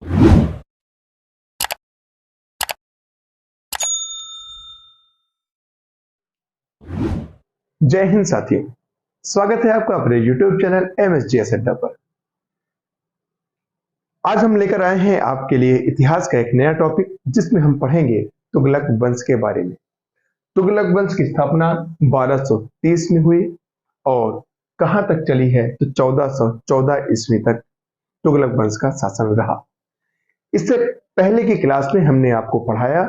जय हिंद साथियों, स्वागत है आपका अपने YouTube चैनल MSGS अड्डा पर। आज हम लेकर आए हैं आपके लिए इतिहास का एक नया टॉपिक, जिसमें हम पढ़ेंगे तुगलक वंश के बारे में। तुगलक वंश की स्थापना 1230 में हुई और कहां तक चली है तो 1414 ईस्वी तक तुगलक वंश का शासन रहा। इससे पहले की क्लास में हमने आपको पढ़ाया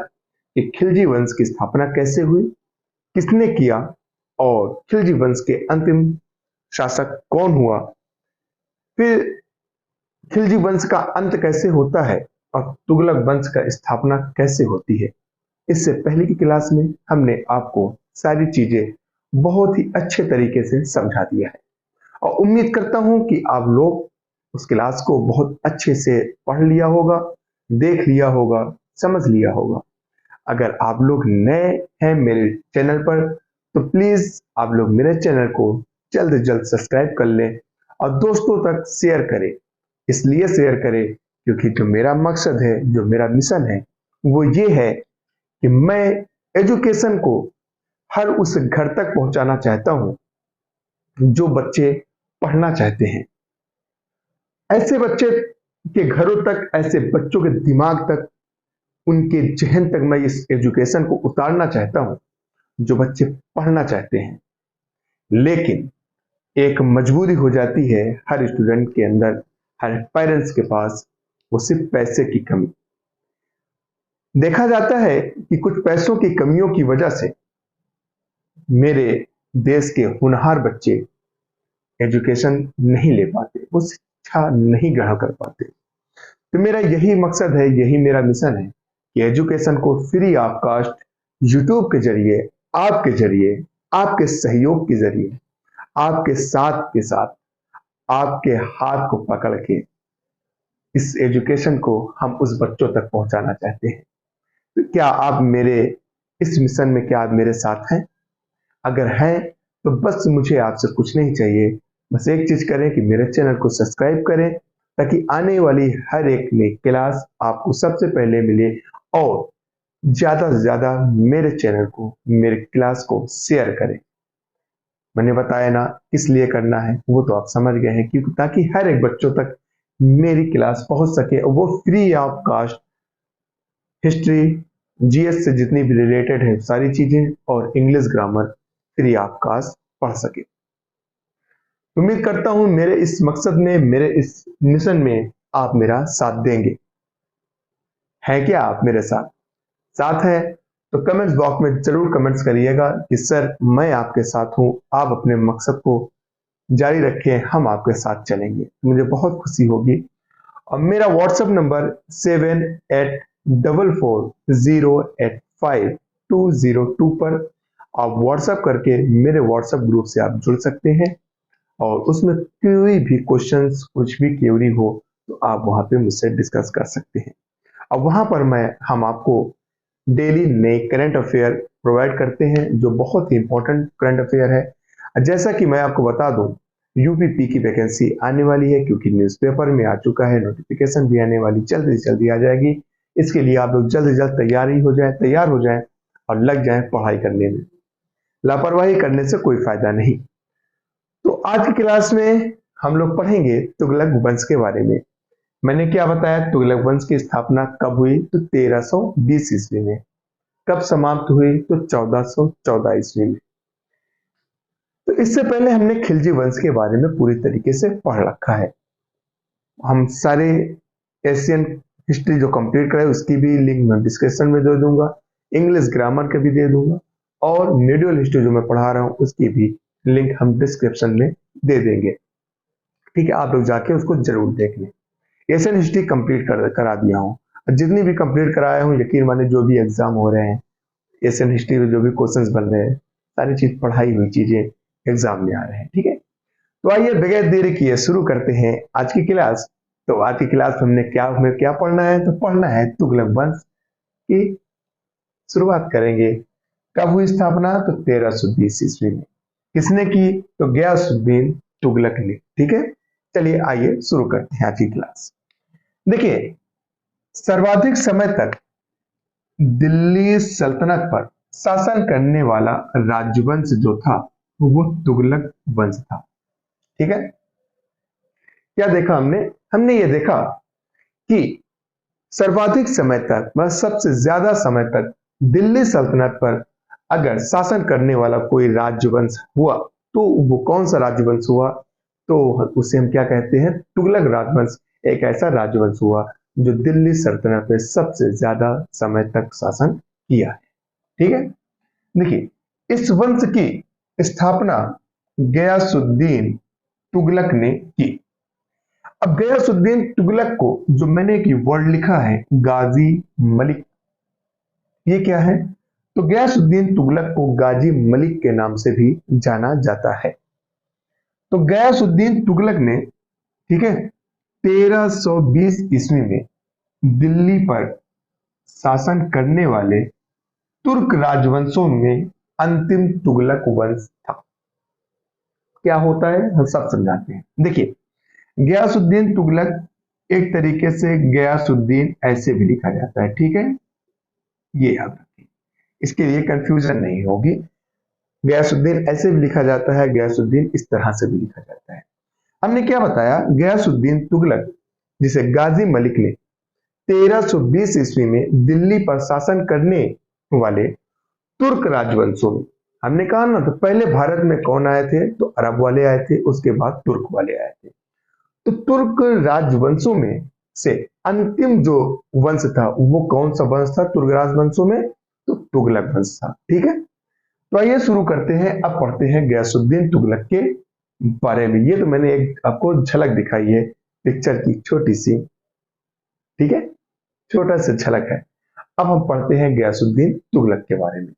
कि खिलजी वंश की स्थापना कैसे हुई, किसने किया और खिलजी वंश के अंतिम शासक कौन हुआ, फिर खिलजी वंश का अंत कैसे होता है और तुगलक वंश का स्थापना कैसे होती है। इससे पहले की क्लास में हमने आपको सारी चीजें बहुत ही अच्छे तरीके से समझा दिया है और उम्मीद करता हूं कि आप लोग उस क्लास को बहुत अच्छे से पढ़ लिया होगा, देख लिया होगा, समझ लिया होगा। अगर आप लोग नए हैं मेरे चैनल पर तो प्लीज आप लोग मेरे चैनल को जल्द से जल्द सब्सक्राइब कर लें और दोस्तों तक शेयर करें। इसलिए शेयर करें क्योंकि जो मेरा मकसद है, जो मेरा मिशन है, वो ये है कि मैं एजुकेशन को हर उस घर तक पहुंचाना चाहता हूं जो बच्चे पढ़ना चाहते हैं। ऐसे बच्चे के घरों तक, ऐसे बच्चों के दिमाग तक, उनके जहन तक मैं इस एजुकेशन को उतारना चाहता हूं जो बच्चे पढ़ना चाहते हैं। लेकिन एक मजबूरी हो जाती है हर स्टूडेंट के अंदर, हर पेरेंट्स के पास, वो सिर्फ पैसे की कमी। देखा जाता है कि कुछ पैसों की कमियों की वजह से मेरे देश के होनहार बच्चे एजुकेशन नहीं ले पाते, वो शिक्षा नहीं ग्रहण कर पाते। तो मेरा यही मकसद है, यही मेरा मिशन है कि एजुकेशन को फ्री ऑफ कास्ट यूट्यूब के जरिए, आपके जरिए, आपके सहयोग के जरिए, आपके साथ के साथ, आपके हाथ को पकड़ के इस एजुकेशन को हम उस बच्चों तक पहुंचाना चाहते हैं। तो क्या आप मेरे इस मिशन में, क्या आप मेरे साथ हैं? अगर हैं तो बस मुझे आपसे कुछ नहीं चाहिए, बस एक चीज करें कि मेरे चैनल को सब्सक्राइब करें ताकि आने वाली हर एक नई क्लास आपको सबसे पहले मिले और ज्यादा से ज्यादा मेरे चैनल को, मेरे क्लास को शेयर करें। मैंने बताया ना किस लिए करना है, वो तो आप समझ गए हैं, क्योंकि ताकि हर एक बच्चों तक मेरी क्लास पहुंच सके और वो free of cost history, GS से जितनी भी रिलेटेड है सारी चीजें और English grammar free of cost पढ़ सके। उम्मीद करता हूं मेरे इस मकसद में, मेरे इस मिशन में आप मेरा साथ देंगे। है क्या आप मेरे साथ? साथ है तो कमेंट्स बॉक्स में जरूर कमेंट्स करिएगा कि सर मैं आपके साथ हूं, आप अपने मकसद को जारी रखें, हम आपके साथ चलेंगे। मुझे बहुत खुशी होगी। और मेरा व्हाट्सएप नंबर 7844085202 पर आप व्हाट्सएप करके मेरे व्हाट्सएप ग्रुप से आप जुड़ सकते हैं और उसमें कोई भी क्वेश्चंस, कुछ भी क्वेरी हो तो आप वहां पे मुझसे डिस्कस कर सकते हैं। अब वहां पर हम आपको डेली नए करंट अफेयर प्रोवाइड करते हैं जो बहुत ही इंपॉर्टेंट करंट अफेयर है। जैसा कि मैं आपको बता दूं, यूपीपी की वैकेंसी आने वाली है क्योंकि न्यूज़पेपर में आ चुका है, नोटिफिकेशन भी आने वाली जल्दी से जल्दी आ जाएगी। इसके लिए आप लोग जल्द से जल्द तैयार हो जाए और लग जाए पढ़ाई करने में। लापरवाही करने से कोई फायदा नहीं। तो आज की क्लास में हम लोग पढ़ेंगे तुगलक वंश के बारे में। मैंने क्या बताया, तुगलक वंश की स्थापना कब हुई तो 1320 ईस्वी में। कब समाप्त हुई तो 1414 ईस्वी में। तो इससे पहले हमने खिलजी वंश के बारे में पूरी तरीके से पढ़ रखा है। हम सारे एशियन हिस्ट्री जो कंप्लीट कराए उसकी भी लिंक मैं डिस्क्रिप्शन में दे दूंगा, इंग्लिश ग्रामर के भी दे दूंगा और मीडियल हिस्ट्री जो मैं पढ़ा रहा हूँ उसकी भी लिंक हम डिस्क्रिप्शन में दे देंगे। ठीक है, आप लोग जाके उसको जरूर देख लें। एशियन हिस्ट्री कंप्लीट करा दिया हूँ, जितनी भी कंप्लीट कराया हूँ यकीन माने जो भी एग्जाम हो रहे हैं, एशियन हिस्ट्री में जो भी क्वेश्चंस बन रहे हैं, सारी चीज पढ़ाई हुई चीजें एग्जाम में आ रहे हैं। ठीक है, तो आइए बगैर देरी किए शुरू करते हैं आज की क्लास। तो आज की क्लास में हमें क्या पढ़ना है, तो पढ़ना है तुगलक वंश की। शुरुआत करेंगे। कब हुई स्थापना तो 1320 ईस्वी में। किसने की तो गयासुद्दीन तुगलक ने। ठीक है, चलिए आइए शुरू करते हैं आज की क्लास। देखिए, सर्वाधिक समय तक दिल्ली सल्तनत पर शासन करने वाला राजवंश जो था वो तुगलक वंश था। ठीक है, क्या देखा हमने? हमने ये देखा कि सर्वाधिक समय तक मतलब सबसे ज्यादा समय तक दिल्ली सल्तनत पर अगर शासन करने वाला कोई राजवंश हुआ तो वो कौन सा राजवंश हुआ? तो उसे हम क्या कहते हैं? तुगलक राजवंश एक ऐसा राजवंश हुआ जो दिल्ली सल्तनत में सबसे ज्यादा समय तक शासन किया है। ठीक है, देखिए इस वंश की स्थापना गयासुद्दीन तुगलक ने की। अब गयासुद्दीन तुगलक को जो मैंने एक वर्ड लिखा है गाजी मलिक, ये क्या है? तो गयासुद्दीन तुगलक को गाजी मलिक के नाम से भी जाना जाता है। तो गयासुद्दीन तुगलक ने, ठीक है, 1320 ईस्वी में दिल्ली पर शासन करने वाले तुर्क राजवंशों में अंतिम तुगलक वंश था। क्या होता है हम सब समझाते हैं। देखिए गयासुद्दीन तुगलक एक तरीके से गयासुद्दीन ऐसे भी लिखा जाता है। ठीक है, ये याद रखिए, इसके लिए कंफ्यूजन नहीं होगी। गयासुद्दीन ऐसे भी लिखा जाता है, गयासुद्दीन इस तरह से भी लिखा जाता है। हमने क्या बताया? गयासुद्दीन तुगलक जिसे गाजी मलिक ने 1320 ईस्वी में दिल्ली पर शासन करने वाले तुर्क राजवंशों में, हमने कहा ना तो पहले भारत में कौन आए थे? तो अरब वाले आए थे, उसके बाद तुर्क वाले आए थे। तो तुर्क राजवंशों में से अंतिम जो वंश था वो कौन सा वंश था तुर्क राजवंशों में? तो तुगलक वंश था। ठीक है, तो आइए शुरू करते हैं। अब पढ़ते हैं गयासुद्दीन तुगलक के बारे में। ये तो मैंने एक आपको झलक दिखाई है पिक्चर की छोटी सी, ठीक है, छोटा सा झलक है। अब हम पढ़ते हैं गयासुद्दीन तुगलक के बारे में।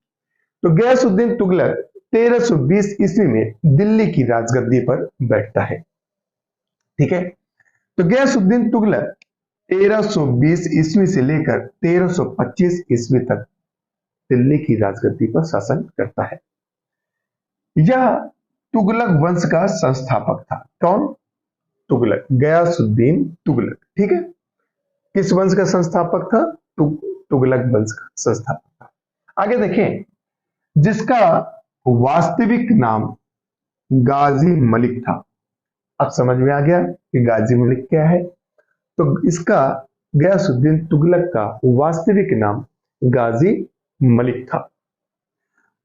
तो गयासुद्दीन तुगलक 1320 ईस्वी में दिल्ली की राजगद्दी पर बैठता है। ठीक है, तो गयासुद्दीन तुगलक 1320 ईस्वी से लेकर 1325 ईस्वी तक दिल्ली की राजगद्दी पर शासन करता है। यह तुगलक वंश का संस्थापक था। कौन? तुगलक, गयासुद्दीन तुगलक। ठीक है, किस वंश का संस्थापक था? तुगलक वंश का संस्थापक था। आगे देखें, जिसका वास्तविक नाम गाजी मलिक था। अब समझ में आ गया कि गाजी मलिक क्या है? तो इसका गयासुद्दीन तुगलक का वास्तविक नाम गाजी मलिक था।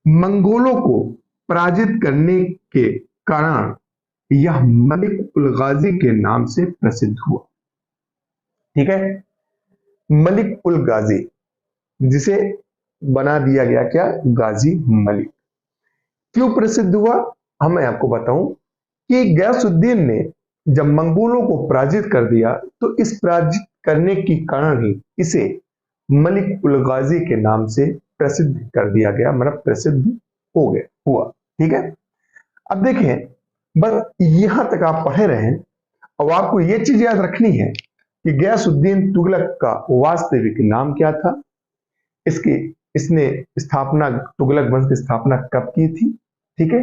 मंगोलों को पराजित करने के कारण यह मलिक उल गाजी के नाम से प्रसिद्ध हुआ। ठीक है, मलिक उल गाजी, जिसे बना दिया गया क्या? गाजी मलिक। क्यों प्रसिद्ध हुआ? मैं आपको बताऊं कि गयासुद्दीन ने जब मंगोलों को पराजित कर दिया तो इस पराजित करने के कारण ही इसे मलिक उल गाजी के नाम से प्रसिद्ध कर दिया गया, मतलब प्रसिद्ध हो गया हुआ। ठीक है, अब देखें, बस यहां तक आप पढ़े रहे। अब आपको यह चीज याद रखनी है कि गयासुद्दीन तुगलक का वास्तविक नाम क्या था, इसकी इसने स्थापना, तुगलक वंश की स्थापना कब की थी, ठीक है,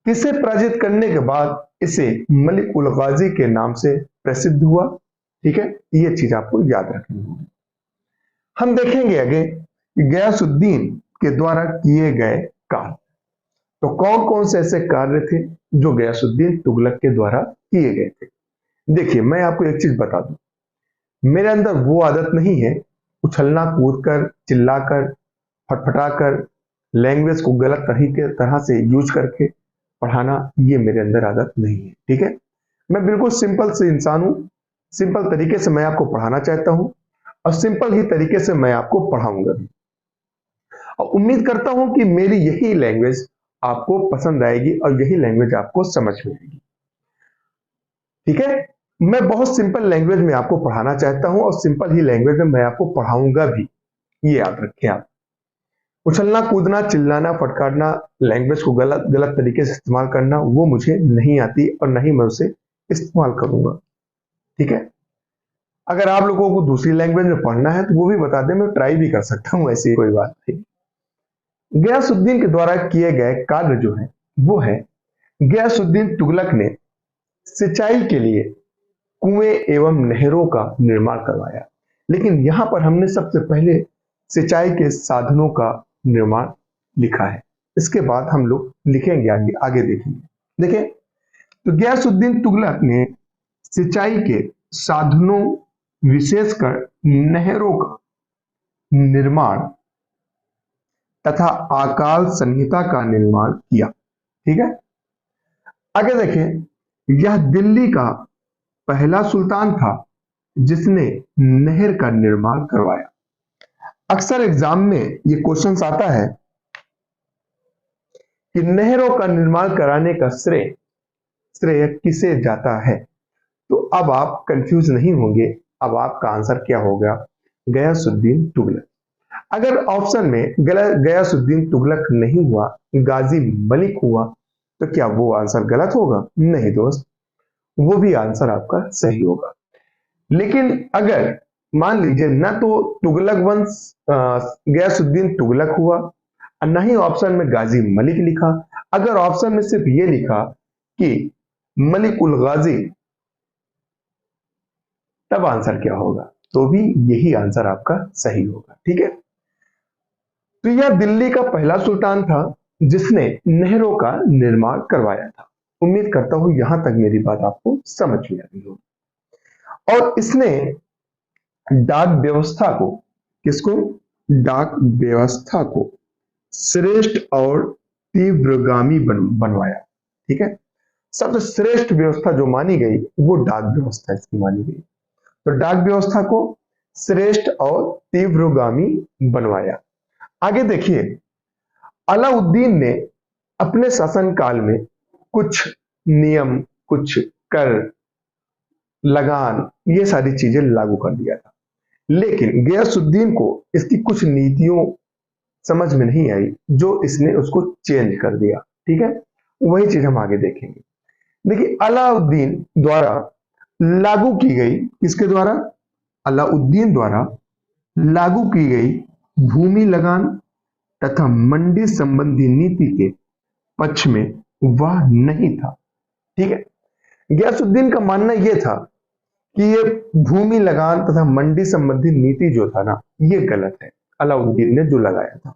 किसे पराजित करने के बाद इसे मलिक उल गाजी के नाम से प्रसिद्ध हुआ। ठीक है, यह चीज आपको याद रखनी होगी। हम देखेंगे आगे कि गयासुद्दीन के द्वारा किए गए कार्य, तो कौन कौन से ऐसे कार्य थे जो गयासुद्दीन तुगलक के द्वारा किए गए थे। देखिए मैं आपको एक चीज बता दूं, मेरे अंदर वो आदत नहीं है उछलना, कूदकर, चिल्लाकर, फटफटाकर, लैंग्वेज को गलत तरह से यूज करके पढ़ाना, ये मेरे अंदर आदत नहीं है। ठीक है, मैं बिल्कुल सिंपल से इंसान हूं, सिंपल तरीके से मैं आपको पढ़ाना चाहता हूं और सिंपल ही तरीके से मैं आपको पढ़ाऊंगा भी, और उम्मीद करता हूं कि मेरी यही लैंग्वेज आपको पसंद आएगी और यही लैंग्वेज आपको समझ में आएगी। ठीक है, मैं बहुत सिंपल लैंग्वेज में आपको पढ़ाना चाहता हूं और सिंपल ही लैंग्वेज में मैं आपको पढ़ाऊंगा भी, ये याद रखें आप। उछलना, कूदना, चिल्लाना, फटकारना, लैंग्वेज को गलत गलत तरीके से इस्तेमाल करना, वो मुझे नहीं आती और नहीं मैं उसे इस्तेमाल करूंगा। ठीक है, अगर आप लोगों को दूसरी लैंग्वेज में पढ़ना है तो वो भी बता दें, मैं ट्राई भी कर सकता हूं, ऐसी कोई बात नहीं। गयासुद्दीन के द्वारा किए गए कार्य जो है वो है, गयासुद्दीन तुगलक ने सिंचाई के लिए कुएं एवं नहरों का निर्माण करवाया। लेकिन यहां पर हमने सबसे पहले सिंचाई के साधनों का निर्माण लिखा है। इसके बाद हम लोग लिखेंगे आगे, आगे देखेंगे। देखिए, तो गयासुद्दीन तुगलक ने सिंचाई के साधनों, विशेषकर नहरों का निर्माण तथा आकाल संहिता का निर्माण किया। ठीक है, आगे देखें, यह दिल्ली का पहला सुल्तान था जिसने नहर का निर्माण करवाया। अक्सर एग्जाम में ये क्वेश्चन आता है कि नहरों का निर्माण कराने का श्रेय श्रेय किसे जाता है। तो अब आप कंफ्यूज नहीं होंगे, अब आपका आंसर क्या होगा, गयासुद्दीन तुगलक। अगर ऑप्शन में गयासुद्दीन तुगलक नहीं हुआ, गाजी मलिक हुआ, तो क्या वो आंसर गलत होगा? नहीं दोस्त, वो भी आंसर आपका सही होगा। लेकिन अगर मान लीजिए ना तो तुगलक वंश गयासुद्दीन तुगलक हुआ और ना ही ऑप्शन में गाजी मलिक लिखा, अगर ऑप्शन में सिर्फ ये लिखा कि मलिक उल गाजी, तब आंसर क्या होगा? तो भी यही आंसर आपका सही होगा। ठीक है, तो यह दिल्ली का पहला सुल्तान था जिसने नहरों का निर्माण करवाया था। उम्मीद करता हूं यहां तक मेरी बात आपको समझ में आ गई होगी। और इसने डाक व्यवस्था को, किसको? डाक व्यवस्था को श्रेष्ठ और तीव्रगामी बनवाया। ठीक है, सबसे श्रेष्ठ व्यवस्था जो मानी गई वो डाक व्यवस्था इसकी मानी गई। तो डाक व्यवस्था को श्रेष्ठ और तीव्रगामी बनवाया। आगे देखिए, अलाउद्दीन ने अपने शासनकाल में कुछ नियम, कुछ कर, लगान, ये सारी चीजें लागू कर दिया था। लेकिन गयासुद्दीन को इसकी कुछ नीतियों समझ में नहीं आई, जो इसने उसको चेंज कर दिया। ठीक है, वही चीज हम आगे देखेंगे। देखिए, अलाउद्दीन द्वारा लागू की गई, किसके द्वारा? अलाउद्दीन द्वारा लागू की गई भूमि लगान तथा मंडी संबंधी नीति के पक्ष में वह नहीं था। ठीक है, गयासुद्दीन का मानना यह था कि ये भूमि लगान तथा मंडी संबंधी नीति जो था ना, ये गलत है, अलाउद्दीन ने जो लगाया था।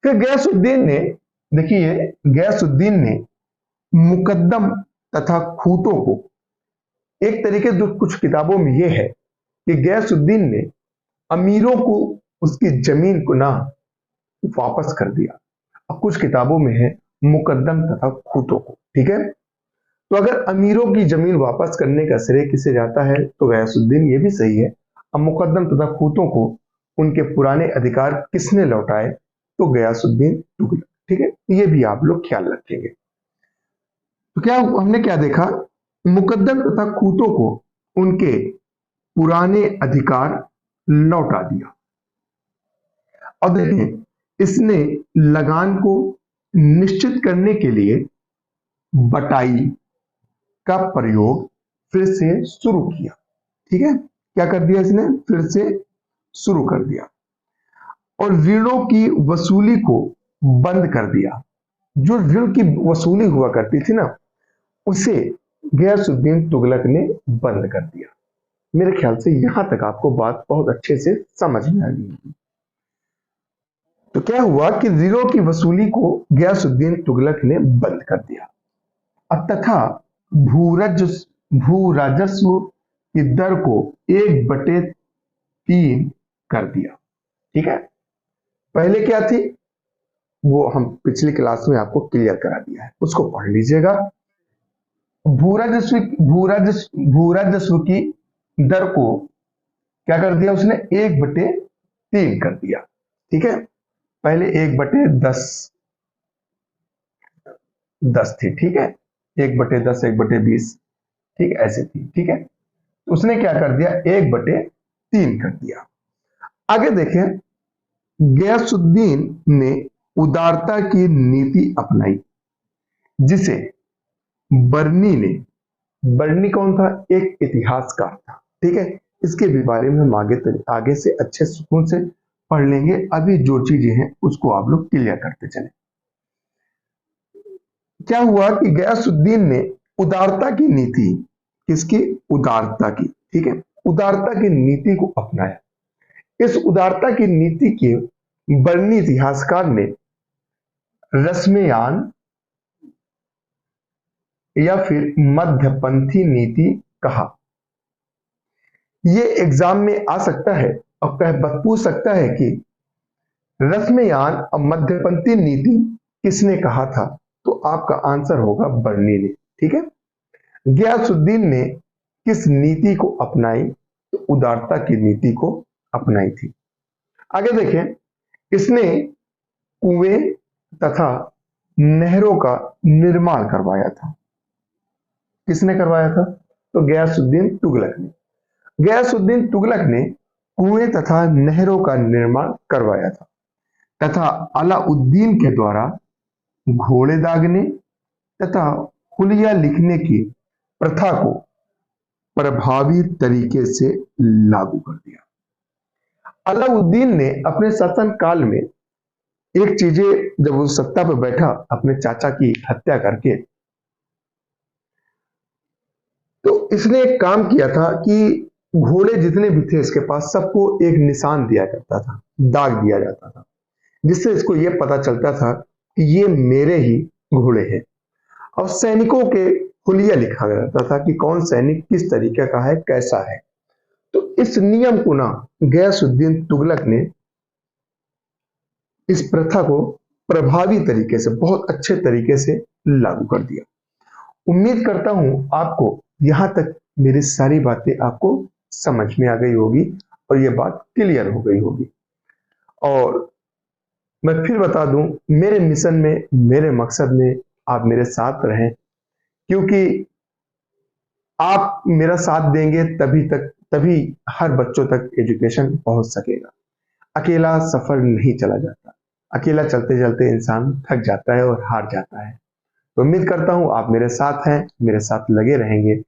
फिर गयासुद्दीन ने, देखिए, गयासुद्दीन ने मुकद्दम तथा खूतों को, एक तरीके जो कुछ किताबों में यह है कि गयासुद्दीन ने अमीरों को उसकी जमीन को ना वापस कर दिया, और कुछ किताबों में है मुकद्दम तथा खूतों को। ठीक है, तो अगर अमीरों की जमीन वापस करने का श्रेय किसे जाता है, तो गयासुद्दीन, ये भी सही है। अब मुकद्दम तथा खूतों को उनके पुराने अधिकार किसने लौटाए, तो गयासुद्दीन तुगलक। ठीक है, ये भी आप लोग ख्याल रखेंगे। तो क्या हमने क्या देखा, मुकद्दम तथा खूतों को उनके पुराने अधिकार लौटा दिया। और देखें, इसने लगान को निश्चित करने के लिए बटाई का प्रयोग फिर से शुरू किया। ठीक है, क्या कर दिया इसने? फिर से शुरू कर दिया। और ऋणों की वसूली को बंद कर दिया। जो ऋण की वसूली हुआ करती थी ना, उसे गयासुद्दीन तुगलक ने बंद कर दिया। मेरे ख्याल से यहां तक आपको बात बहुत अच्छे से समझ में आ गई। तो क्या हुआ कि ऋणों की वसूली को गयासुद्दीन तुगलक ने बंद कर दिया, तथा भू राजस्व की दर को 1/3 कर दिया। ठीक है, पहले क्या थी वो हम पिछली क्लास में आपको क्लियर करा दिया है, उसको पढ़ लीजिएगा। भू राजस्व की दर को क्या कर दिया उसने? 1/3 कर दिया। ठीक है, पहले 1/10 थी। ठीक है, 1/10, 1/20, ठीक ऐसे थी। ठीक है, उसने क्या कर दिया? 1/3 कर दिया। आगे देखें, गयासुद्दीन ने उदारता की नीति अपनाई, जिसे बर्नी कौन था? एक इतिहासकार था। ठीक है, इसके भी बारे में हम आगे से अच्छे सुकून से पढ़ लेंगे। अभी जो चीजें हैं उसको आप लोग क्लियर करते चले। क्या हुआ कि गयासुद्दीन ने उदारता की नीति, किसकी? उदारता की। ठीक है, उदारता की नीति को अपनाया। इस उदारता की नीति के बर्नी इतिहासकार ने रश्मयान या फिर मध्यपंथी नीति कहा। यह एग्जाम में आ सकता है और पूछ सकता है कि रश्मयान और मध्यपंथी नीति किसने कहा था, तो आपका आंसर होगा बर्नी ने। ठीक है, गियासुद्दीन ने किस नीति को अपनाई, तो उदारता की नीति को अपनाई थी। आगे देखें, इसने कुएं तथा नहरों का निर्माण करवाया था। किसने करवाया था, तो गियासुद्दीन तुगलक ने। गियासुद्दीन तुगलक ने कुएं तथा नहरों का निर्माण करवाया था तथा अलाउद्दीन के द्वारा घोड़े दागने तथा हुलिया लिखने की प्रथा को प्रभावी तरीके से लागू कर दिया। अलाउद्दीन ने अपने शासन काल में एक चीजें, जब वो सत्ता पर बैठा अपने चाचा की हत्या करके, तो इसने एक काम किया था कि घोड़े जितने भी थे इसके पास सबको एक निशान दिया करता था, दाग दिया जाता था, जिससे इसको यह पता चलता था कि ये मेरे ही घोड़े हैं। और सैनिकों के हुलिया लिखा जाता था कि कौन सैनिक किस तरीके का है, कैसा है। तो इस नियम को ना गियासुद्दीन तुगलक ने इस प्रथा को प्रभावी तरीके से, बहुत अच्छे तरीके से लागू कर दिया। उम्मीद करता हूं आपको यहां तक मेरी सारी बातें आपको समझ में आ गई होगी और ये बात क्लियर हो गई होगी। और मैं फिर बता दूं, मेरे मिशन में, मेरे मकसद में आप मेरे साथ रहें, क्योंकि आप मेरा साथ देंगे तभी हर बच्चों तक एजुकेशन पहुंच सकेगा। अकेला सफर नहीं चला जाता, अकेला चलते चलते इंसान थक जाता है और हार जाता है। तो उम्मीद करता हूं आप मेरे साथ हैं, मेरे साथ लगे रहेंगे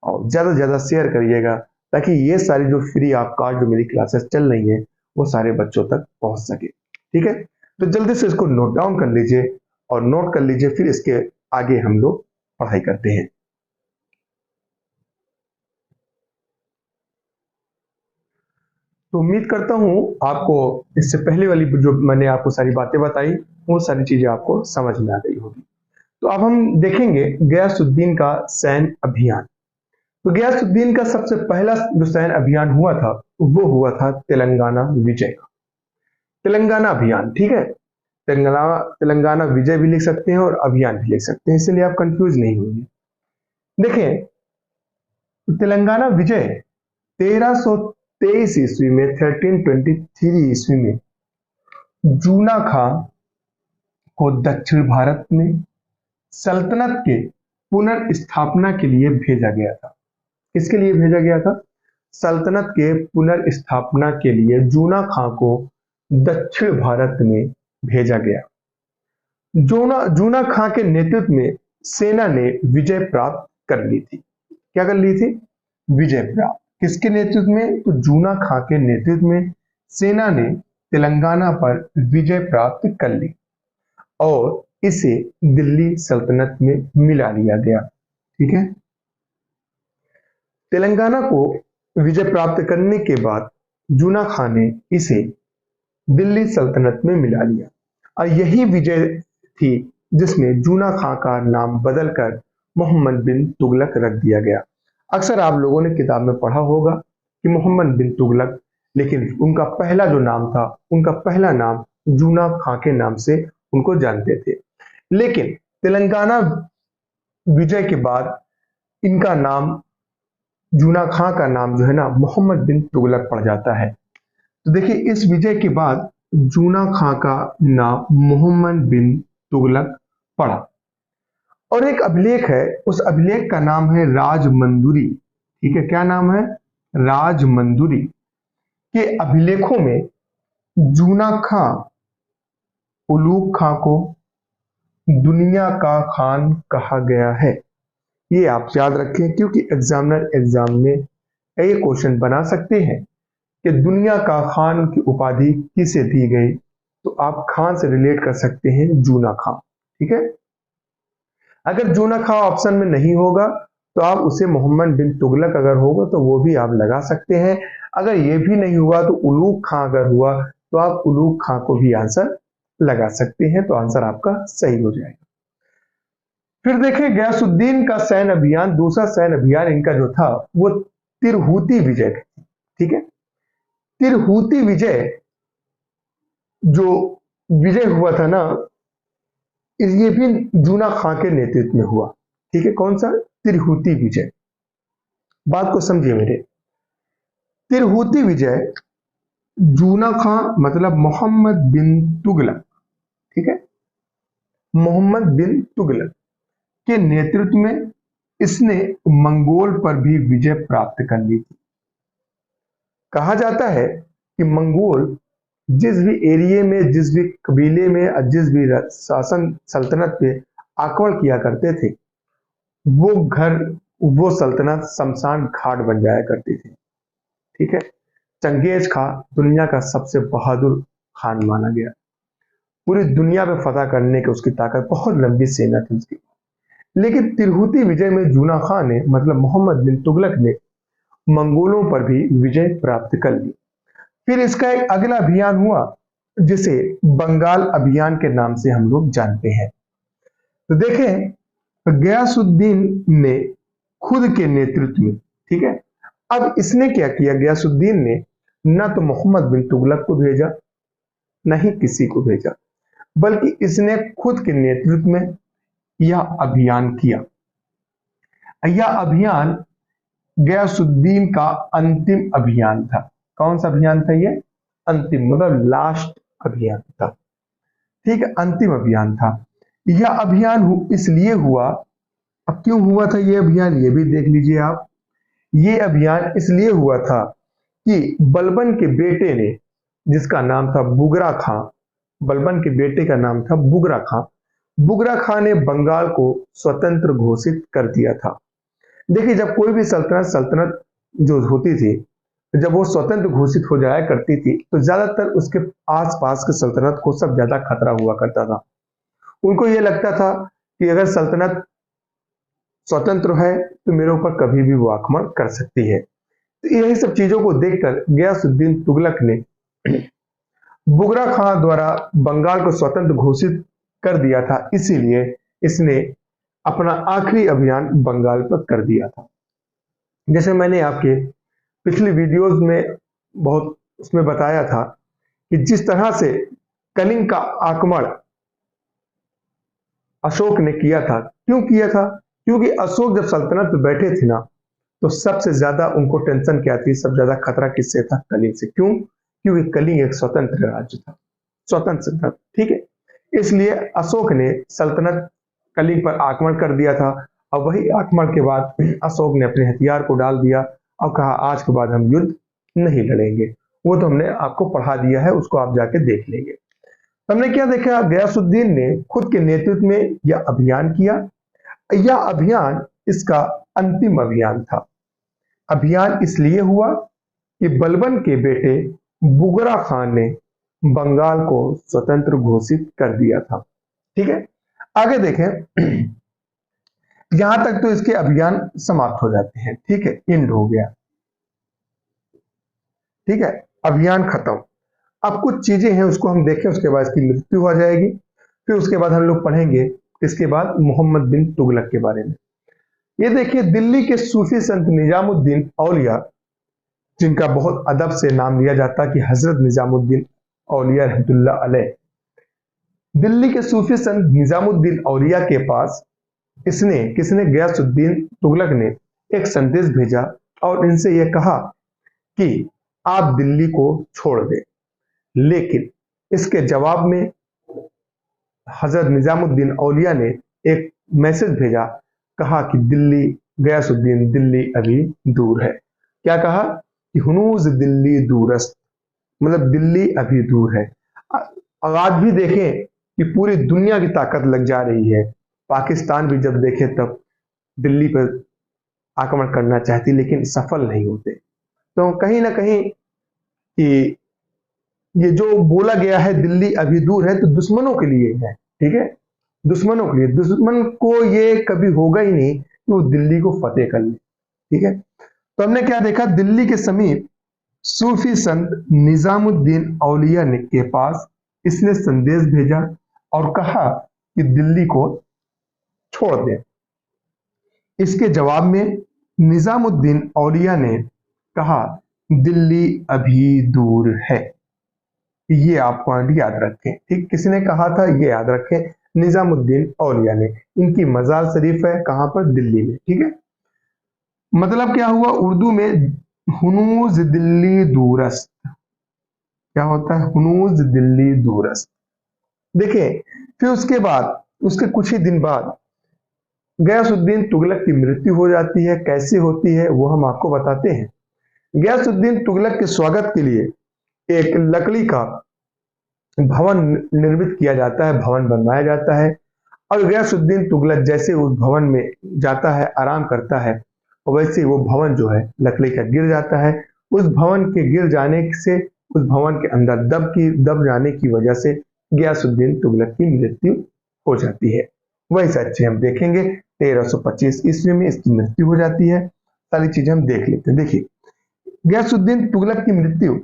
और ज्यादा से ज्यादा शेयर करिएगा, ताकि ये सारी जो फ्री ऑफ कॉस्ट जो मेरी क्लासेस चल रही हैं वो सारे बच्चों तक पहुंच सके। ठीक है, तो जल्दी से इसको नोट डाउन कर लीजिए और नोट कर लीजिए, फिर इसके आगे हम लोग पढ़ाई करते हैं। तो उम्मीद करता हूं आपको इससे पहले वाली जो मैंने आपको सारी बातें बताई वो सारी चीजें आपको समझ में आ गई होगी। तो अब हम देखेंगे गियासुद्दीन का सैन्य अभियान। तो गियासुद्दीन का सबसे पहला जो सैन्य अभियान हुआ था वो हुआ था तेलंगाना विजय का। तेलंगाना अभियान, ठीक है, तेलंगाना विजय भी लिख सकते हैं और अभियान भी लिख सकते हैं, इसलिए आप कंफ्यूज नहीं होंगे। देखें, तेलंगाना विजय 1323 ईस्वी में, 1323 ईस्वी में जूना खां को दक्षिण भारत में सल्तनत के पुनर्स्थापना के लिए भेजा गया था। किसके लिए भेजा गया था? सल्तनत के पुनर्स्थापना के लिए जूना खां को दक्षिण भारत में भेजा गया। जूना खां के नेतृत्व में सेना ने विजय प्राप्त कर ली थी। क्या कर ली थी? विजय प्राप्त। किसके नेतृत्व में? तो जूना खां के नेतृत्व में सेना ने तेलंगाना पर विजय प्राप्त कर ली और इसे दिल्ली सल्तनत में मिला लिया गया। ठीक है, तेलंगाना को विजय प्राप्त करने के बाद जूना खां ने इसे दिल्ली सल्तनत में मिला लिया और यही विजय थी जिसमें जूना खां का नाम बदलकर मोहम्मद बिन तुगलक रख दिया गया। अक्सर आप लोगों ने किताब में पढ़ा होगा कि मोहम्मद बिन तुगलक, लेकिन उनका पहला जो नाम था, उनका पहला नाम जूना खां के नाम से उनको जानते थे। लेकिन तेलंगाना विजय के बाद इनका नाम, जूना खां का नाम जो है ना, मोहम्मद बिन तुगलक पड़ जाता है। तो देखिए, इस विजय के बाद जूना खां का नाम मोहम्मद बिन तुगलक पड़ा और एक अभिलेख है, उस अभिलेख का नाम है राजमंदुरी। ठीक है, क्या नाम है? राजमंदुरी के अभिलेखों में जूना खां उलूग खां को दुनिया का खान कहा गया है। ये आप याद रखें, क्योंकि एग्जामिनर एग्जाम में ये क्वेश्चन बना सकते हैं कि दुनिया का खान की उपाधि किसे दी गई, तो आप खान से रिलेट कर सकते हैं जूना खां। ठीक है, अगर जूना खां ऑप्शन में नहीं होगा तो आप उसे मोहम्मद बिन तुगलक अगर होगा तो वो भी आप लगा सकते हैं। अगर ये भी नहीं हुआ तो उलूग खां अगर हुआ तो आप उलूग खां को भी आंसर लगा सकते हैं, तो आंसर आपका सही हो जाएगा। फिर देखें गयासुद्दीन का सैन्य अभियान, दूसरा सैन्य अभियान इनका जो था वो तिरहुती विजय थी। ठीक है, तिरहुती विजय जो विजय हुआ था ना, ये भी जूना खां के नेतृत्व में हुआ। ठीक है, कौन सा? तिरहुती विजय। बात को समझिए मेरे, तिरहुती विजय जूना खां मतलब मोहम्मद बिन तुगलक, ठीक है, मोहम्मद बिन तुगलक के नेतृत्व में इसने मंगोल पर भी विजय प्राप्त कर ली थी। कहा जाता है कि मंगोल जिस भी एरिया में, जिस भी कबीले में, जिस भी शासन सल्तनत पे आक्रमण किया करते थे, वो घर, वो सल्तनत शमशान घाट बन जाया करती थी। ठीक है, चंगेज खां दुनिया का सबसे बहादुर खान माना गया। पूरी दुनिया पे फतह करने की उसकी ताकत, बहुत लंबी सेना थी उसकी। लेकिन तिरहुती विजय में जूना खां ने मतलब मोहम्मद बिन तुगलक ने मंगोलों पर भी विजय प्राप्त कर ली। फिर इसका एक अगला अभियान हुआ जिसे बंगाल अभियान के नाम से हम लोग जानते हैं। तो देखें गयासुद्दीन ने खुद के नेतृत्व में, ठीक है, अब इसने क्या किया, गयासुद्दीन ने न तो मोहम्मद बिन तुगलक को भेजा, न ही किसी को भेजा, बल्कि इसने खुद के नेतृत्व में यह अभियान किया। यह अभियान गयासुद्दीन का अंतिम अभियान था। कौन सा अभियान था ये? अंतिम मतलब लास्ट अभियान था। ठीक है, अंतिम अभियान था। यह अभियान इसलिए हुआ, अब क्यों हुआ था ये अभियान, ये भी देख लीजिए आप। ये अभियान इसलिए हुआ था कि बलबन के बेटे ने, जिसका नाम था बुगरा खां, बलबन के बेटे का नाम था बुगरा खां, बुगरा खां ने बंगाल को स्वतंत्र घोषित कर दिया था। देखिए, जब कोई भी सल्तनत जो होती थी, जब वो स्वतंत्र घोषित हो जाया करती थी तो ज्यादातर उसके आसपास के सल्तनत को सब ज्यादा खतरा हुआ करता था। उनको ये लगता था कि अगर सल्तनत स्वतंत्र है तो मेरे ऊपर कभी भी वो आक्रमण कर सकती है। तो यही सब चीजों को देखकर गयासुद्दीन तुगलक ने बुगरा खां द्वारा बंगाल को स्वतंत्र घोषित कर दिया था, इसीलिए इसने अपना आखिरी अभियान बंगाल पर कर दिया था। जैसे मैंने आपके पिछली वीडियोस में बहुत उसमें बताया था कि जिस तरह से कलिंग का आक्रमण अशोक ने किया था, क्यों किया था? क्योंकि अशोक जब सल्तनत पे बैठे थे ना, तो सबसे ज्यादा उनको टेंशन क्या थी, सबसे ज्यादा खतरा किससे था? कलिंग से। क्यों? क्योंकि कलिंग एक स्वतंत्र राज्य था, स्वतंत्र था। ठीक है, इसलिए अशोक ने सल्तनत कलिंग पर आक्रमण कर दिया था। और वही आक्रमण के बाद अशोक ने अपने हथियार को डाल दिया और कहा आज के बाद हम युद्ध नहीं लड़ेंगे। वो तो हमने आपको पढ़ा दिया है, उसको आप जाके देख लेंगे। हमने क्या देखा, गयासुद्दीन ने खुद के नेतृत्व में यह अभियान किया। यह अभियान इसका अंतिम अभियान था। अभियान इसलिए हुआ कि बलबन के बेटे बुगरा खान ने बंगाल को स्वतंत्र घोषित कर दिया था। ठीक है, आगे देखें। यहां तक तो इसके अभियान समाप्त हो जाते हैं। ठीक है, एंड हो गया। ठीक है, अभियान खत्म। अब कुछ चीजें हैं उसको हम देखें, उसके बाद इसकी मृत्यु हो जाएगी। फिर उसके बाद हम लोग पढ़ेंगे इसके बाद मोहम्मद बिन तुगलक के बारे में। ये देखिए, दिल्ली के सूफी संत निजामुद्दीन औलिया, जिनका बहुत अदब से नाम लिया जाता है कि हजरत निजामुद्दीन औलिया रहमतुल्लाह अलैह, दिल्ली के सूफी संत निजामुद्दीन औलिया के पास इसने, किसने? गयासुद्दीन तुगलक ने एक संदेश भेजा और इनसे यह कहा कि आप दिल्ली को छोड़ दें। लेकिन इसके जवाब में हजरत निजामुद्दीन औलिया ने एक मैसेज भेजा, कहा कि दिल्ली, गयासुद्दीन, दिल्ली अभी दूर है। क्या कहा? कि हुनूज दिल्ली दूरस्त, मतलब दिल्ली अभी दूर है। और आज भी देखें कि पूरी दुनिया की ताकत लग जा रही है। पाकिस्तान भी जब देखे तब दिल्ली पर आक्रमण करना चाहती, लेकिन सफल नहीं होते। तो कहीं ना कहीं कि ये जो बोला गया है दिल्ली अभी दूर है, तो दुश्मनों के लिए है। ठीक है, दुश्मनों के लिए, दुश्मन को ये कभी होगा ही नहीं कि वो दिल्ली को फतेह कर ले। ठीक है, तो हमने क्या देखा, दिल्ली के समीप सूफी संत निजामुद्दीन औलिया ने के पास इसने संदेश भेजा और कहा कि दिल्ली को छोड़ दे। इसके जवाब में निजामुद्दीन औलिया ने कहा, दिल्ली अभी दूर है। ये आप पॉइंट याद रखें। ठीक, किसने कहा था ये याद रखें, निजामुद्दीन औलिया ने। इनकी मजार शरीफ है कहां पर, दिल्ली में। ठीक है, मतलब क्या हुआ उर्दू में, हुनूज दिल्ली दूरस्त। क्या होता है, हुनूज दिल्ली दूरस्त। देखिए, फिर उसके बाद, उसके कुछ ही दिन बाद गयासुद्दीन तुगलक की मृत्यु हो जाती है। कैसे होती है वो हम आपको बताते हैं। गयासुद्दीन तुगलक के स्वागत के लिए एक लकड़ी का भवन निर्मित किया जाता है, भवन बनवाया जाता है, और गयासुद्दीन तुगलक जैसे उस भवन में जाता है, आराम करता है, और वैसे वो भवन जो है लकड़ी का गिर जाता है। उस भवन के गिर जाने से, उस भवन के अंदर दब जाने की वजह से गयासुद्दीन तुगलक की मृत्यु हो जाती है। वही सच्चे हम देखेंगे, 1325 ईस्वी में इसकी मृत्यु हो जाती है। सारी चीजें हम देख लेते हैं। देखिए, गयासुद्दीन तुगलक की मृत्यु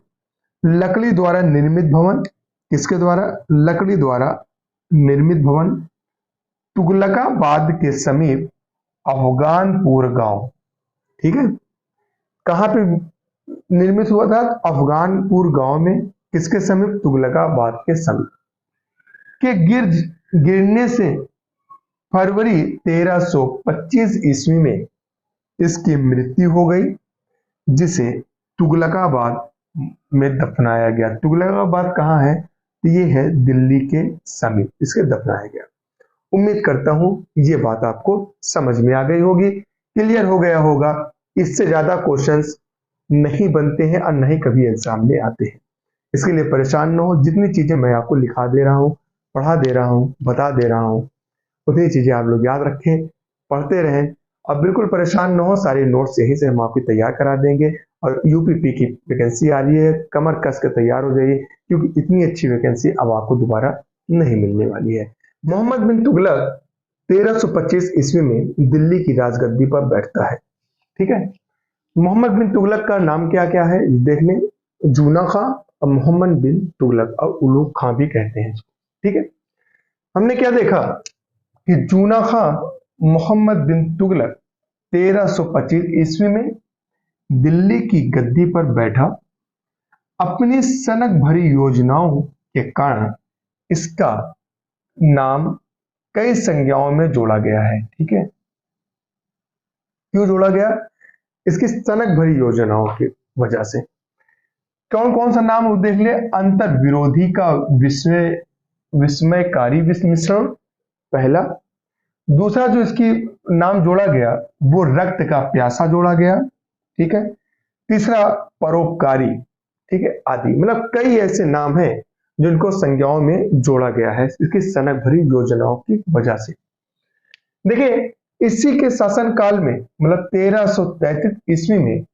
लकड़ी द्वारा निर्मित भवन, किसके द्वारा, लकड़ी द्वारा निर्मित भवन, तुगलकाबाद के समीप अफगानपुर गांव। ठीक है, कहां पे निर्मित हुआ था, अफगानपुर गांव में, किसके समीप, तुगलकाबाद के समीप के गिरने से फरवरी 1325 ईस्वी में इसकी मृत्यु हो गई, जिसे तुगलकाबाद में दफनाया गया। तुगलकाबाद कहाँ है, ये है दिल्ली के समीप, इसके दफनाया गया। उम्मीद करता हूं ये बात आपको समझ में आ गई होगी, क्लियर हो गया होगा। इससे ज्यादा क्वेश्चंस नहीं बनते हैं और नहीं कभी एग्जाम में आते हैं। इसके लिए परेशान न हो, जितनी चीजें मैं आपको लिखा दे रहा हूँ, पढ़ा दे रहा हूँ, बता दे रहा हूँ, उतनी चीजें आप लोग याद रखें, पढ़ते रहें, और बिल्कुल परेशान न हो। सारे नोट्स यहीं से हम आपको तैयार करा देंगे। और यूपीपी की वैकेंसी आ रही है, कमर कस के तैयार हो जाइए, क्योंकि इतनी अच्छी वैकेंसी अब आपको दोबारा नहीं मिलने वाली है। मोहम्मद बिन तुगलक 1325 ईस्वी में दिल्ली की राजगद्दी पर बैठता है। ठीक है, मोहम्मद बिन तुगलक का नाम क्या क्या है देख लें, जूना खां और मोहम्मद बिन तुगलक और उलूग खां भी कहते हैं। ठीक है, हमने क्या देखा कि जूना खां मोहम्मद बिन तुगलक 1325 ईस्वी में दिल्ली की गद्दी पर बैठा। अपनी सनक भरी योजनाओं के कारण इसका नाम कई संज्ञाओं में जोड़ा गया है। ठीक है, क्यों जोड़ा गया, इसकी सनक भरी योजनाओं की वजह से। कौन कौन सा नाम देख ले, अंतर विरोधी का विस्मयकारी मिश्रण, पहला। दूसरा जो इसकी नाम जोड़ा गया वो रक्त का प्यासा जोड़ा गया। ठीक है, तीसरा परोपकारी। ठीक है, आदि, मतलब कई ऐसे नाम हैं जिनको संज्ञाओं में जोड़ा गया है इसकी सनक भरी योजनाओं की वजह से। देखिए, इसी के शासन काल में, मतलब 1333 ईस्वी में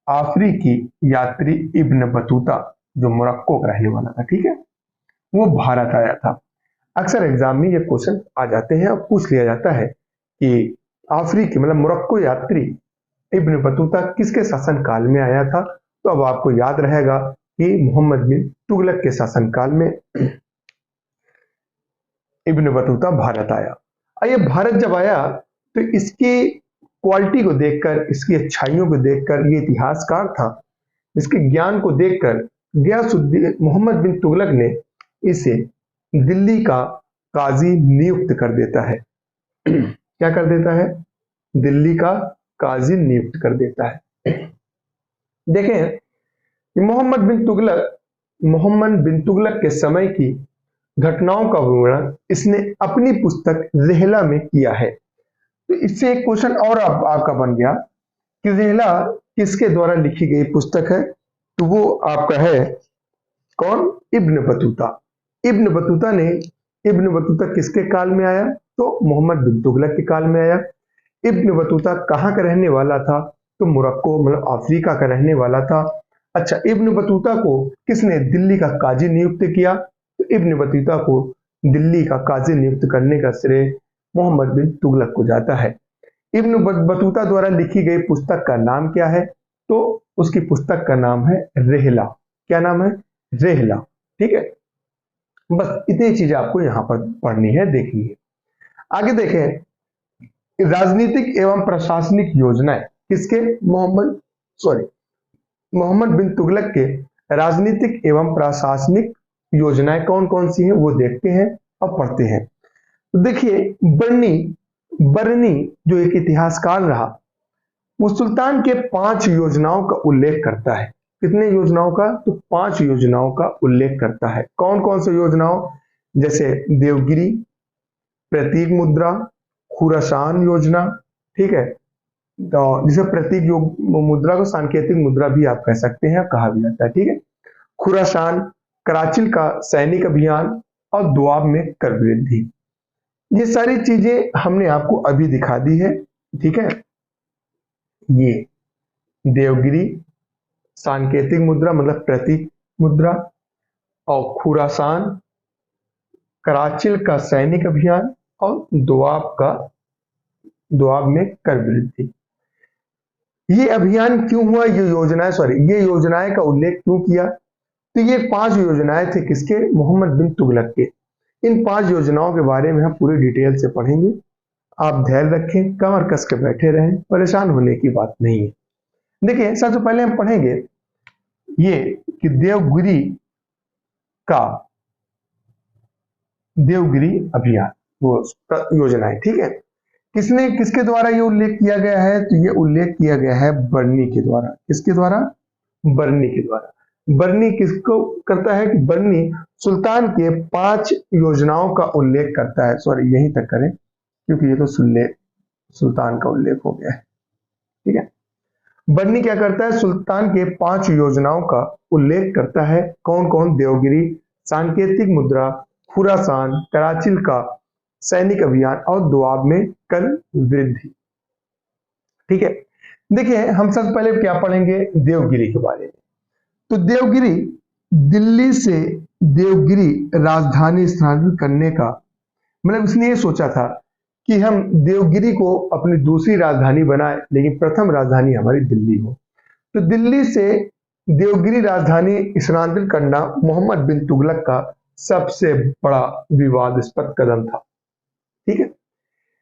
अफ्रीकी यात्री इब्न बतूता, जो मोरक्को का रहने वाला था, ठीक है, वो भारत आया था। अक्सर एग्जाम में ये क्वेश्चन आ जाते हैं और पूछ लिया जाता है कि अफ्रीकी मतलब मोरक्को यात्री इब्न बतूता किसके शासन काल में आया था। तो अब आपको याद रहेगा कि मोहम्मद बिन तुगलक के शासन काल में इब्न बतूता भारत आया। और ये भारत जब आया तो इसकी क्वालिटी को देखकर, इसकी अच्छाइयों को देखकर, ये इतिहासकार था, इसके ज्ञान को देखकर गयासुद्दीन मोहम्मद बिन तुगलक ने इसे दिल्ली का काजी नियुक्त कर देता है। क्या कर देता है, दिल्ली का काजी नियुक्त कर देता है। देखें, मोहम्मद बिन तुगलक के समय की घटनाओं का विवरण इसने अपनी पुस्तक रिहला में किया है। तो इससे एक क्वेश्चन और आपका बन गया कि रिहला किसके द्वारा लिखी गई पुस्तक है, तो वो आपका है कौन, इब्न बतूता। इब्न बतूता किसके काल में आया, तो मोहम्मद बिन तुगलक के काल में आया। इब्न बतूता कहाँ का रहने वाला था, तो मोरक्को मतलब अफ्रीका का रहने वाला था। अच्छा, इब्न बतूता को किसने दिल्ली का काजी नियुक्त किया, तो इब्न बतूता को दिल्ली का काजी नियुक्त करने का श्रेय मोहम्मद बिन तुगलक को जाता है। इब्न बतूता द्वारा लिखी गई पुस्तक का नाम क्या है? तो उसकी पुस्तक का नाम है रेहला। क्या नाम है? रेहला। ठीक है, बस इतनी चीजें आपको यहां पर पढ़नी है, देखनी है। आगे देखें, राजनीतिक एवं प्रशासनिक योजनाएं किसके? मोहम्मद बिन तुगलक के राजनीतिक एवं प्रशासनिक योजनाएं कौन कौन सी हैं वो देखते हैं और पढ़ते हैं। तो देखिए, बर्नी बर्नी जो एक इतिहासकार रहा, वो सुल्तान के 5 योजनाओं का उल्लेख करता है। कितने योजनाओं का? तो 5 योजनाओं का उल्लेख करता है। कौन कौन से योजनाओं? जैसे देवगिरी, प्रतीक मुद्रा, खुरासान योजना। ठीक है, तो जिसे प्रतीक मुद्रा को सांकेतिक मुद्रा भी आप कह सकते हैं, कहा भी जाता है। ठीक है, खुरासान, कराचिल का सैनिक अभियान और दोआब में कर वृद्धि। ये सारी चीजें हमने आपको अभी दिखा दी है। ठीक है, ये देवगिरी, सांकेतिक मुद्रा मतलब प्रतीक मुद्रा, और खुरासान, कराचिल का सैनिक अभियान और दोआब में कर वृद्धि। ये अभियान क्यों हुआ? ये योजनाएं का उल्लेख क्यों किया? तो ये 5 योजनाएं थे किसके? मोहम्मद बिन तुगलक के। इन 5 योजनाओं के बारे में हम पूरी डिटेल से पढ़ेंगे। आप धैर्य रखें, कमर कस के बैठे रहें, परेशान होने की बात नहीं है। देखिए, सबसे पहले हम पढ़ेंगे ये कि देवगिरी अभियान, वो योजनाएं। ठीक है, किसके द्वारा ये उल्लेख किया गया है? तो ये उल्लेख किया गया है बर्नी के द्वारा। किसके द्वारा? बर्नी के द्वारा। बर्नी किसको करता है? कि बर्नी सुल्तान के 5 योजनाओं का उल्लेख करता है। सॉरी, यहीं तक करें क्योंकि ये तो सुल्तान का उल्लेख हो गया है। ठीक है, बर्नी क्या करता है? सुल्तान के 5 योजनाओं का उल्लेख करता है। कौन कौन? देवगिरी, सांकेतिक मुद्रा, खुरासान, कराचिल का सैनिक अभियान और दोआब में कर वृद्धि। ठीक है, देखिए, हम सबसे पहले क्या पढ़ेंगे? देवगिरी के बारे में। तो देवगिरी, दिल्ली से देवगिरी राजधानी स्थानांतरित करने का मतलब इसने ये सोचा था कि हम देवगिरी को अपनी दूसरी राजधानी बनाए, लेकिन प्रथम राजधानी हमारी दिल्ली हो। तो दिल्ली से देवगिरी राजधानी स्थानांतरित करना मोहम्मद बिन तुगलक का सबसे बड़ा विवादास्पद कदम था। ठीक है,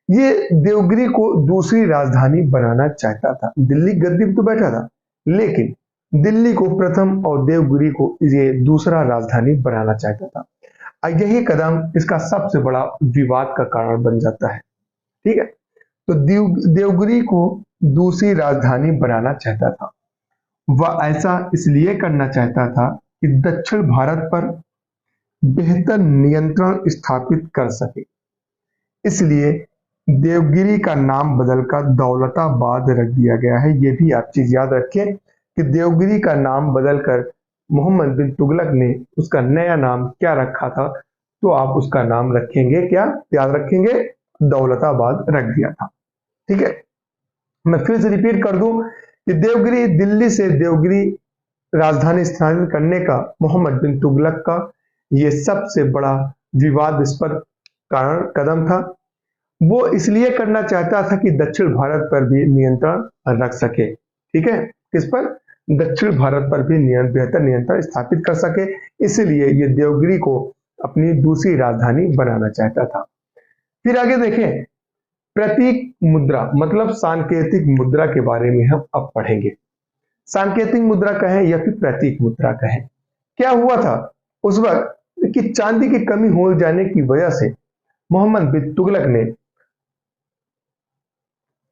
ये देवगिरी को दूसरी राजधानी बनाना चाहता था। दिल्ली गद्दी पे तो बैठा था, लेकिन दिल्ली को प्रथम और देवगिरी को ये दूसरा राजधानी बनाना चाहता था। यही कदम इसका सबसे बड़ा विवाद का कारण बन जाता है। ठीक है, तो देवगिरी को दूसरी राजधानी बनाना चाहता था। वह ऐसा इसलिए करना चाहता था कि दक्षिण भारत पर बेहतर नियंत्रण स्थापित कर सके। इसलिए देवगिरी का नाम बदलकर दौलताबाद रख दिया गया है। ये भी आप चीज याद रखें कि देवगिरी का नाम बदलकर मोहम्मद बिन तुगलक ने उसका नया नाम क्या रखा था? तो आप उसका नाम रखेंगे क्या? याद रखेंगे, दौलताबाद रख दिया था। ठीक है, मैं फिर से रिपीट कर दूं कि देवगिरी, दिल्ली से देवगिरी राजधानी स्थानांतरित करने का मोहम्मद बिन तुगलक का ये सबसे बड़ा विवादास्पद कदम था। वो इसलिए करना चाहता था कि दक्षिण भारत पर भी नियंत्रण रख सके। ठीक है, किस पर? दक्षिण भारत पर भी बेहतर नियंत्रण स्थापित कर सके। इसलिए ये देवगिरी को अपनी दूसरी राजधानी बनाना चाहता था। फिर आगे देखें, प्रतीक मुद्रा मतलब सांकेतिक मुद्रा के बारे में हम अब पढ़ेंगे। सांकेतिक मुद्रा कहें या फिर प्रतीक मुद्रा कहें, क्या हुआ था उस वक्त कि चांदी की कमी हो जाने की वजह से मोहम्मद बिन तुगलक ने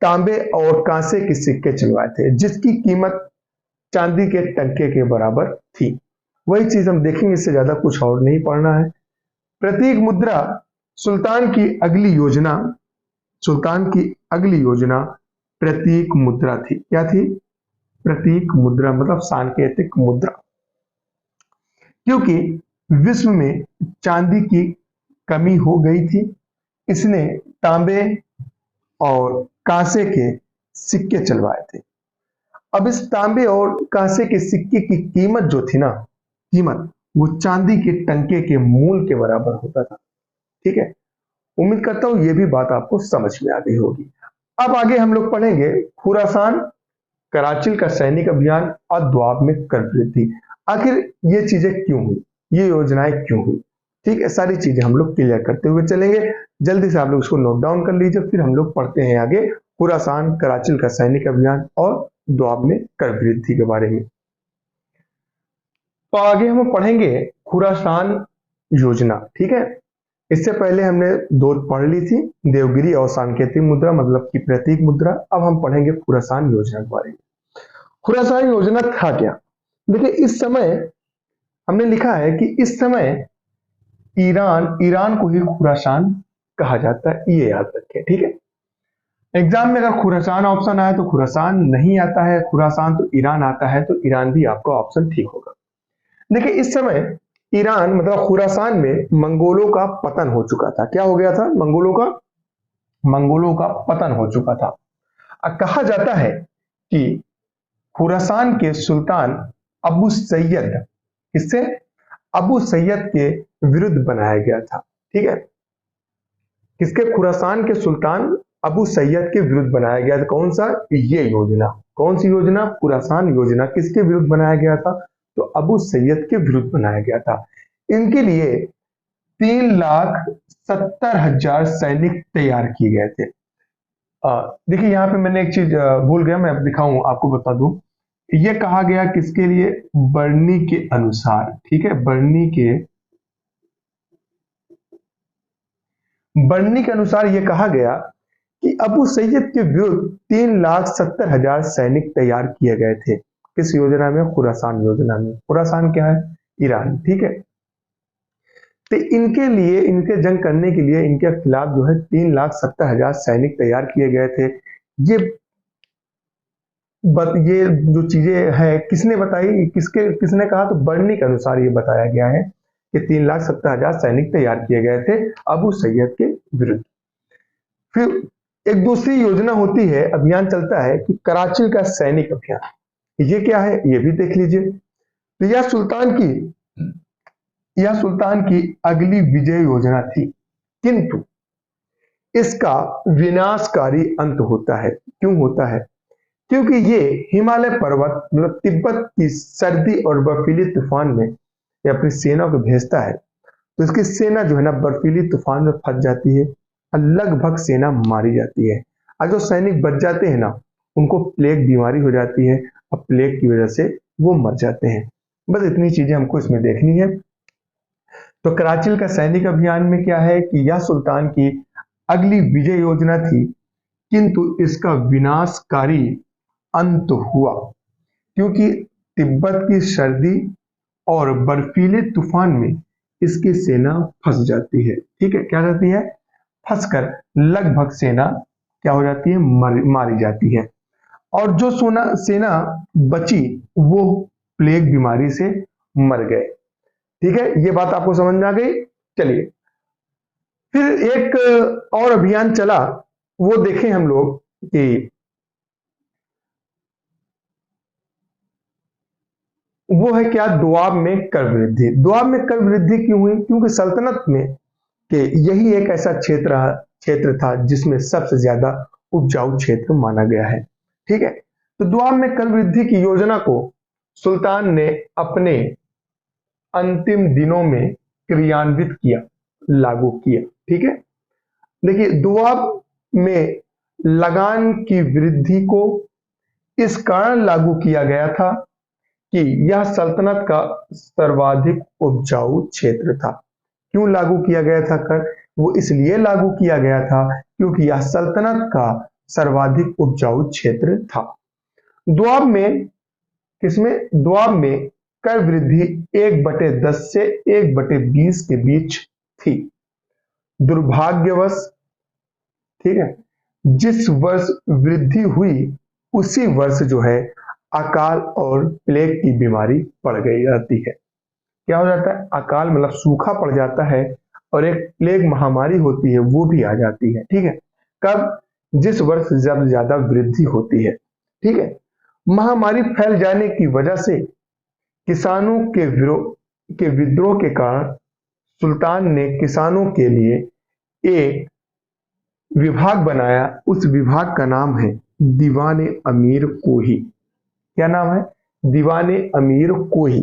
तांबे और कांसे के सिक्के चलवाए थे, जिसकी कीमत चांदी के टंके के बराबर थी। वही चीज हम देखेंगे, इससे ज्यादा कुछ और नहीं पढ़ना है। प्रतीक मुद्रा सुल्तान की अगली योजना प्रतीक मुद्रा थी। क्या थी? प्रतीक मुद्रा मतलब सांकेतिक मुद्रा। क्योंकि विश्व में चांदी की कमी हो गई थी, इसने तांबे और कांसे के सिक्के चलवाए थे। अब इस तांबे और कांसे के सिक्के की कीमत जो थी ना, वो चांदी के टंके के मूल के बराबर होता था। ठीक है, उम्मीद करता हूं ये भी बात आपको समझ में आ गई होगी। अब आगे हम लोग पढ़ेंगे खुरासान, कराचिल का सैनिक अभियान और दोआब में कर वृद्धि। आखिर ये चीजें क्यों हुई, ये योजनाएं क्यों हुई, ठीक है, सारी चीजें हम लोग क्लियर करते हुए चलेंगे। जल्दी से आप लोग इसको नोट डाउन कर लीजिए, फिर हम लोग पढ़ते हैं आगे खुरासान, कराचिल का सैनिक अभियान और दोआब में कर वृद्धि के बारे में। तो आगे हम पढ़ेंगे खुरासान योजना, ठीक है। इससे पहले हमने दो पढ़ ली थी, देवगिरी और सांकेतिक मुद्रा मतलब की प्रतीक मुद्रा। अब हम पढ़ेंगे खुरासान योजना के बारे में। खुरासान योजना था क्या? देखिए, इस समय हमने लिखा है कि इस समय ईरान को ही खुरासान कहा जाता है, ये याद रखें, ठीक है। एग्जाम में अगर खुरासान ऑप्शन आया तो खुरासान नहीं आता है, खुरासान तो ईरान आता है, तो ईरान भी आपका ऑप्शन ठीक होगा। देखिए, इस समय ईरान मतलब खुरासान में मंगोलों का पतन हो चुका था। क्या हो गया था? मंगोलों का पतन हो चुका था। कहा जाता है कि खुरासान के सुल्तान अबू सैयद, इससे अबू सैयद के विरुद्ध बनाया गया था, ठीक है। किसके? खुरासान के सुल्तान अबू सैयद के विरुद्ध बनाया गया था। कौन सा? ये योजना। कौन सी योजना? खुरासान योजना। किसके विरुद्ध बनाया गया था? तो अबू सैयद के विरुद्ध बनाया गया था। इनके लिए 3,70,000 सैनिक तैयार किए गए थे। देखिए, यहाँ पे मैंने एक चीज भूल गया, मैं अब दिखाऊं, आपको बता दूं। ये कहा गया किसके लिए? बर्नी के अनुसार, ठीक है। बर्नी के अनुसार ये कहा गया कि अबू सैयद के विरुद्ध 3,70,000 सैनिक तैयार किए गए थे। किस योजना में? खुरासान योजना में। खुरासान क्या है? ईरान, ठीक है। तो इनके लिए, इनके जंग करने के लिए इनके खिलाफ जो है 3,70,000 सैनिक तैयार किए गए थे। ये ये जो चीजें हैं किसने बताई, किसने कहा? तो बर्नी के अनुसार ये बताया गया है कि 3,70,000 सैनिक तैयार किए गए थे अबू सैयद के विरुद्ध। फिर एक दूसरी योजना होती है, अभियान चलता है कि कराची का सैनिक अभियान। ये क्या है? ये भी देख लीजिए। तो यह सुल्तान की अगली विजय योजना थी, किंतु इसका विनाशकारी अंत होता है। क्यों होता है? क्योंकि ये हिमालय पर्वत मतलब तिब्बत की सर्दी और बर्फीली तूफान में ये अपनी सेना को भेजता है, तो इसकी सेना जो है ना बर्फीली तूफान में फंस जाती है और लगभग सेना मारी जाती है। और जो सैनिक बच जाते हैं ना, उनको प्लेग बीमारी हो जाती है और प्लेग की वजह से वो मर जाते हैं। बस इतनी चीजें हमको इसमें देखनी है। तो कराचिल का सैनिक अभियान में क्या है कि यह सुल्तान की अगली विजय योजना थी, किंतु इसका विनाशकारी अंत हुआ क्योंकि तिब्बत की सर्दी और बर्फीले तूफान में इसकी सेना फंस जाती है, ठीक है। क्या जाती है? फंसकर लगभग सेना क्या हो जाती है? मारी जाती है। और जो सेना बची वो प्लेग बीमारी से मर गए, ठीक है। ये बात आपको समझ में आ गई? चलिए, फिर एक और अभियान चला, वो देखें हम लोग कि वो है क्या? दोआब में कर वृद्धि। दोआब में कर वृद्धि क्यों हुई? क्योंकि सल्तनत में के यही एक ऐसा क्षेत्र था जिसमें सबसे ज्यादा उपजाऊ क्षेत्र माना गया है, ठीक है। तो दोआब में कर वृद्धि की योजना को सुल्तान ने अपने अंतिम दिनों में क्रियान्वित किया, लागू किया, ठीक है। देखिए, दोआब में लगान की वृद्धि को इस कारण लागू किया गया था कि यह सल्तनत का सर्वाधिक उपजाऊ क्षेत्र था। क्यों लागू किया गया था कर? वो इसलिए लागू किया गया था क्योंकि यह सल्तनत का सर्वाधिक उपजाऊ क्षेत्र था। दोआब में, किसमें? दोआब में कर वृद्धि 1/10 से 1/20 के बीच थी। दुर्भाग्यवश, ठीक है, जिस वर्ष वृद्धि हुई उसी वर्ष जो है अकाल और प्लेग की बीमारी पड़ गई जाती है। क्या हो जाता है? अकाल मतलब सूखा पड़ जाता है और एक प्लेग महामारी होती है, वो भी आ जाती है, ठीक है। कब? जिस वर्ष जब ज्यादा वृद्धि होती है, ठीक है। महामारी फैल जाने की वजह से किसानों के विद्रोह के कारण सुल्तान ने किसानों के लिए एक विभाग बनाया, उस विभाग का नाम है दीवाने अमीर कोही। क्या नाम है? दीवाने अमीर कोही,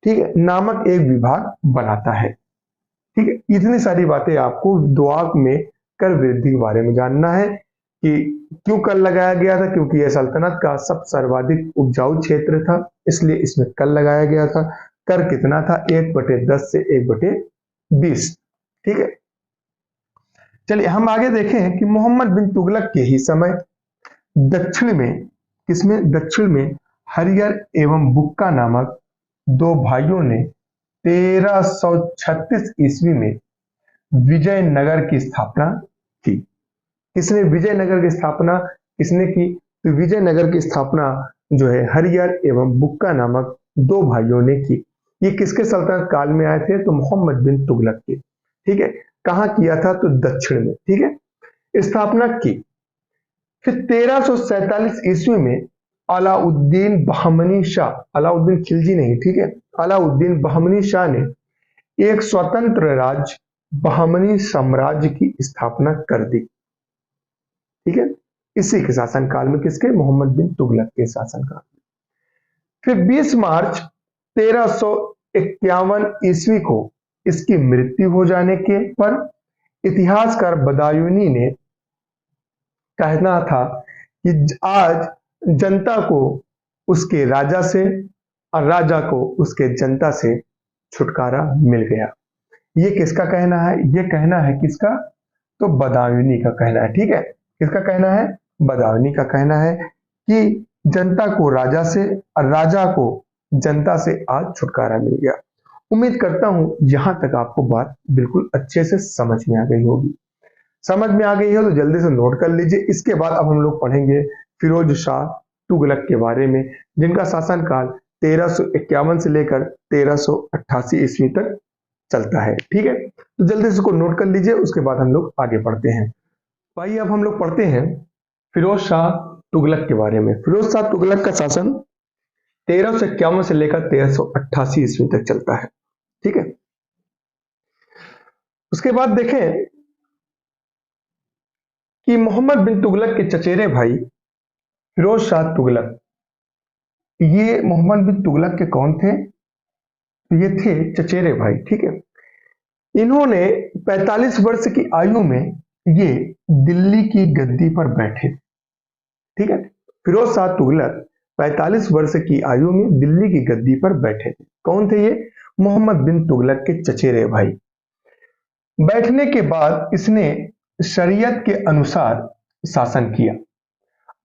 ठीक है, नामक एक विभाग बनाता है। ठीक है, इतनी सारी बातें आपको दुआ में कर वृद्धि के बारे में जानना है कि क्यों कर लगाया गया था, क्योंकि यह सल्तनत का सब सर्वाधिक उपजाऊ क्षेत्र था, इसलिए इसमें कर लगाया गया था। कर कितना था? 1/10 से 1/20। ठीक है, चलिए हम आगे देखें कि मोहम्मद बिन तुगलक के ही समय दक्षिण में, किसमें? दक्षिण में हरियर एवं बुक्का नामक दो भाइयों ने 1336 ईस्वी में विजयनगर की स्थापना की। किसने विजयनगर की स्थापना किसने की? तो विजयनगर की स्थापना जो है हरियर एवं बुक्का नामक दो भाइयों ने की। ये किसके सल्तनत काल में आए थे? तो मोहम्मद बिन तुगलक के। ठीक है, कहां किया था? तो दक्षिण में। ठीक है, स्थापना की। फिर 1347 ईस्वी में अलाउद्दीन बहमनी शाह, अलाउद्दीन खिलजी नहीं, ठीक है, अलाउद्दीन बहमनी शाह ने एक स्वतंत्र राज्य बहमनी साम्राज्य की स्थापना कर दी। ठीक है, इसी के शासनकाल में, किसके? मोहम्मद बिन तुगलक के शासनकाल में। फिर 20 मार्च 1351 ईस्वी को इसकी मृत्यु हो जाने के पर इतिहासकार बदायूनी ने कहना था कि आज जनता को उसके राजा से और राजा को उसके जनता से छुटकारा मिल गया। ये किसका कहना है? ये कहना है किसका? तो बदायूनी का कहना है। ठीक है, किसका कहना है? बदायूनी का कहना है कि जनता को राजा से और राजा को जनता से आज छुटकारा मिल गया। उम्मीद करता हूं यहां तक आपको बात बिल्कुल अच्छे से समझ में आ गई होगी। समझ में आ गई है तो जल्दी से नोट कर लीजिए। इसके बाद अब हम लोग पढ़ेंगे फिरोज शाह तुगलक के बारे में, जिनका शासनकाल 1351 से लेकर 1388 ईस्वी तक चलता है। ठीक है, तो जल्दी से इसको नोट कर लीजिए, उसके बाद हम लोग आगे बढ़ते हैं। तो आइए अब हम लोग पढ़ते हैं फिरोज शाह तुगलक के बारे में। फिरोज शाह तुगलक का शासन 1351 से लेकर 1388 ईस्वी तक चलता है। ठीक है, उसके बाद देखें कि मोहम्मद बिन तुगलक के चचेरे भाई फिरोज शाह तुगलक, ये मोहम्मद बिन तुगलक के कौन थे? तो ये थे चचेरे भाई। ठीक है, इन्होंने 45 वर्ष की आयु में ये दिल्ली की गद्दी पर बैठे। ठीक है, फिरोज शाह तुगलक 45 वर्ष की आयु में दिल्ली की गद्दी पर बैठे थे। कौन थे ये? मोहम्मद बिन तुगलक के चचेरे भाई। बैठने के बाद इसने शरीयत के अनुसार शासन किया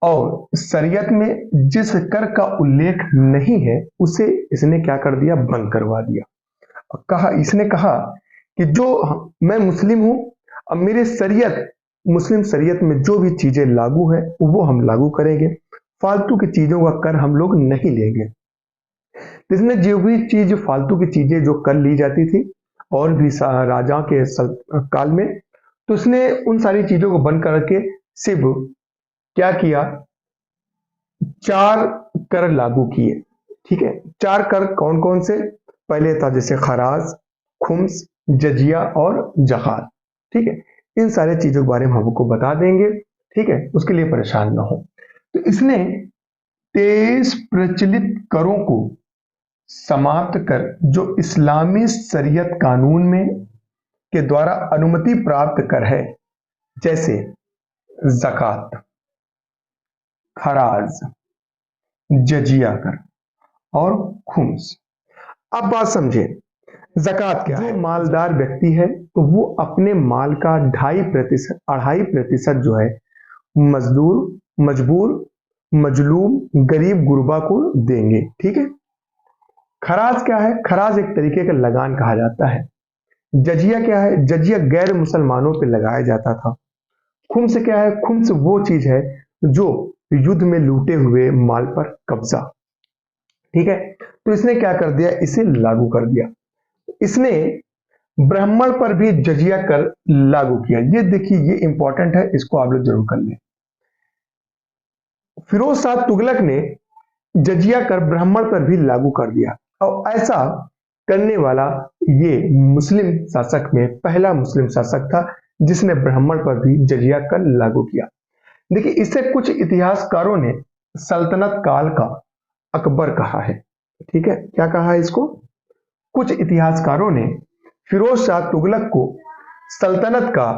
और शरीयत में जिस कर का उल्लेख नहीं है उसे इसने क्या कर दिया? बंद करवा दिया। कहा, इसने कहा कि जो मैं मुस्लिम हूं, अब मेरे शरीयत, मुस्लिम शरीयत में जो भी चीजें लागू है वो हम लागू करेंगे, फालतू की चीजों का कर हम लोग नहीं लेंगे। इसने जो भी चीज, फालतू की चीजें जो कर ली जाती थी और भी राजा के काल में, तो इसने उन सारी चीजों को बंद करके सिर्फ क्या किया? 4 कर लागू किए। ठीक है, 4 कर कौन कौन से? पहले था जैसे खराज, खुम्स, जजिया और जकात। ठीक है, इन सारे चीजों के बारे में हम आपको बता देंगे। ठीक है, उसके लिए परेशान ना हो। तो इसने 23 प्रचलित करों को समाप्त कर जो इस्लामी शरीयत कानून में के द्वारा अनुमति प्राप्त कर है, जैसे जकात, खराज, जजिया कर और खुम्स। अब बात समझे, जकात क्या है? जो मालदार व्यक्ति है तो वो अपने माल का 2.5% जो है मजदूर, मजबूर, मजलूम, गरीब गुरबा को देंगे। ठीक है, खराज क्या है? खराज एक तरीके का लगान कहा जाता है। जजिया क्या है? जजिया गैर मुसलमानों पे लगाया जाता था। खुम्स क्या है? खुम्स वो चीज है जो युद्ध में लूटे हुए माल पर कब्जा। ठीक है, तो इसने क्या कर दिया? इसे लागू कर दिया। इसने ब्राह्मण पर भी जजिया कर लागू किया। ये देखिए, ये इंपॉर्टेंट है, इसको आप लोग जरूर कर लें। फिरोज शाह तुगलक ने जजिया कर ब्राह्मण पर भी लागू कर दिया और ऐसा करने वाला ये मुस्लिम शासक में पहला मुस्लिम शासक था जिसने ब्राह्मण पर भी जजिया कर लागू किया। देखिए, इसे कुछ इतिहासकारों ने सल्तनत काल का अकबर कहा है। ठीक है, क्या कहा है इसको? कुछ इतिहासकारों ने फिरोज शाह तुगलक को सल्तनत का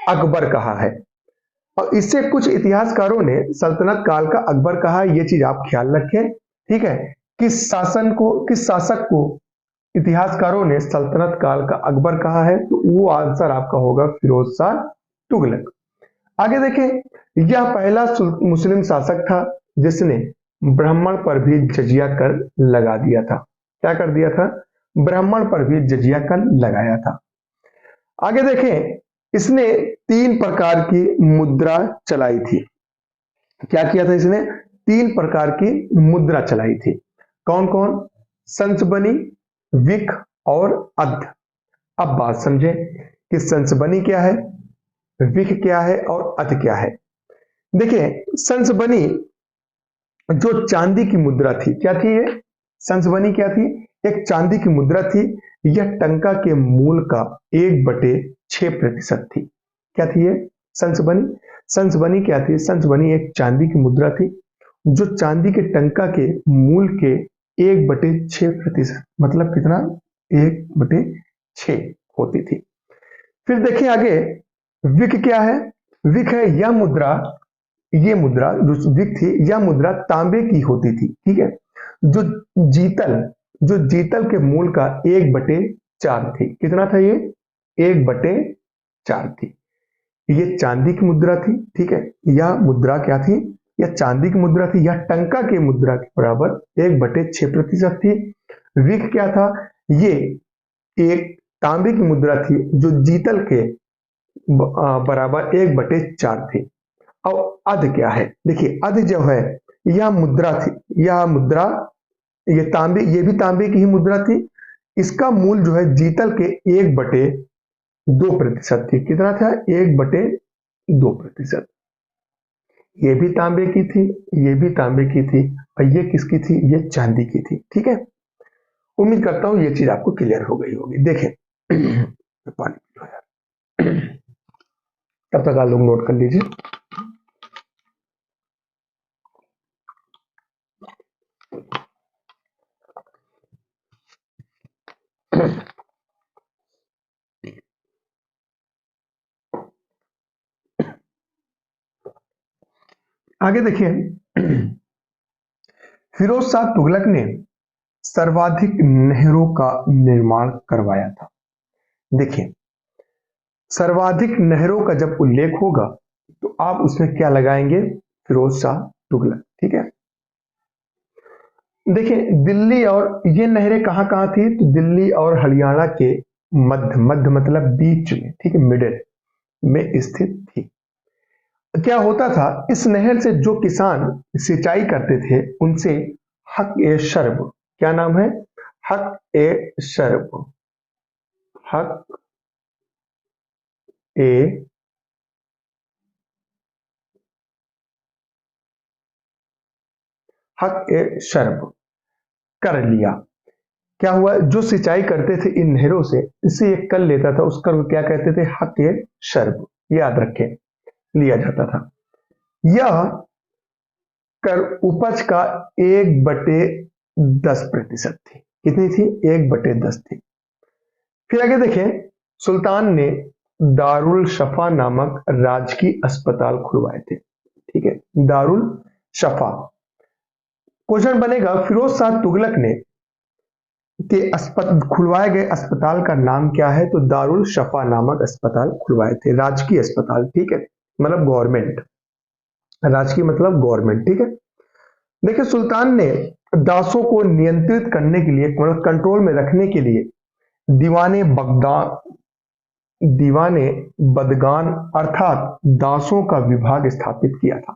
अकबर कहा है, और इससे कुछ इतिहासकारों ने सल्तनत काल का अकबर कहा है। ये चीज आप ख्याल रखें। ठीक है, किस शासक को इतिहासकारों ने सल्तनत काल का अकबर कहा है? तो वो आंसर आपका होगा फिरोज शाह तुगलक। आगे देखें, यह पहला मुस्लिम शासक था जिसने ब्राह्मण पर भी जजिया कर लगा दिया था। क्या कर दिया था? ब्राह्मण पर भी जजिया कर लगाया था। आगे देखें, इसने 3 प्रकार की मुद्रा चलाई थी। क्या किया था इसने? 3 प्रकार की मुद्रा चलाई थी। कौन कौन? संसबनी, विक और अध। अब बात समझे कि संसबनी क्या है, विक क्या है और अध क्या है। देखिए, संसबनी जो चांदी की मुद्रा थी, क्या थी ये? संसबनी क्या थी? एक चांदी की मुद्रा थी। यह टंका के मूल का 1/6% थी। क्या थी ये? संसबनी। संसबनी क्या थी? संसबनी एक चांदी की मुद्रा थी जो चांदी के टंका के मूल के 1/6%, मतलब कितना? 1/6 होती थी। फिर देखिए आगे, विक क्या है? विक है यह मुद्रा, ये मुद्रा जो विक थी, यह मुद्रा तांबे की होती थी। ठीक है, जो जीतल के मूल का 1/4 थी। कितना था ये? 1/4 थी। ये चांदी की मुद्रा थी। ठीक है, यह मुद्रा क्या थी? यह चांदी की मुद्रा थी। यह टंका के मुद्रा के बराबर 1/6% थी। विक क्या था? ये एक तांबे की मुद्रा थी जो जीतल के बराबर 1/4 थी। और अध क्या है? देखिए, अध जो है यह मुद्रा थी, यह मुद्रा, ये भी तांबे की ही मुद्रा थी। इसका मूल जो है जीतल के 1/2% थी। कितना था? 1/2%। ये भी तांबे की थी, ये भी तांबे की थी, और ये किसकी थी? ये चांदी की थी। ठीक है, उम्मीद करता हूं ये चीज आपको क्लियर हो गई होगी। देखें, पानी पी लो यार। तब तक आप लोग नोट कर लीजिए। आगे देखिए, फिरोज शाह तुगलक ने सर्वाधिक नहरों का निर्माण करवाया था। देखिए, सर्वाधिक नहरों का जब उल्लेख होगा तो आप उसमें क्या लगाएंगे? फिरोज शाह तुगलक। ठीक है, देखिए, दिल्ली और ये नहरें कहां कहां थी? तो दिल्ली और हरियाणा के मध्य, मध्य मतलब बीच में, ठीक है, मिडिल में स्थित थी। क्या होता था, इस नहर से जो किसान सिंचाई करते थे उनसे हक ए शर्ब, क्या नाम है? हक ए शर्ब, हक ए हक ए शर्ब कर लिया। क्या हुआ? जो सिंचाई करते थे इन नहरों से, इससे एक कर लेता था, उस कर को क्या कहते थे? हक ए शर्ब। याद रखें, लिया जाता था। यह कर उपज का 1/10% थी। कितनी थी? 1/10 थी। फिर आगे देखें, सुल्तान ने दारुल शफा नामक राजकीय अस्पताल खुलवाए थे। ठीक है, दारुल शफा। क्वेश्चन बनेगा, फिरोज शाह तुगलक ने खुलवाए गए अस्पताल का नाम क्या है? तो दारुल शफा नामक अस्पताल खुलवाए थे, राजकीय अस्पताल। ठीक है, मतलब गवर्नमेंट, राजकीय मतलब गवर्नमेंट। ठीक है, देखिए, सुल्तान ने दासों को नियंत्रित करने के लिए, मतलब कंट्रोल में रखने के लिए दीवाने बगदाद, दीवाने बदगान अर्थात दासों का विभाग स्थापित किया था,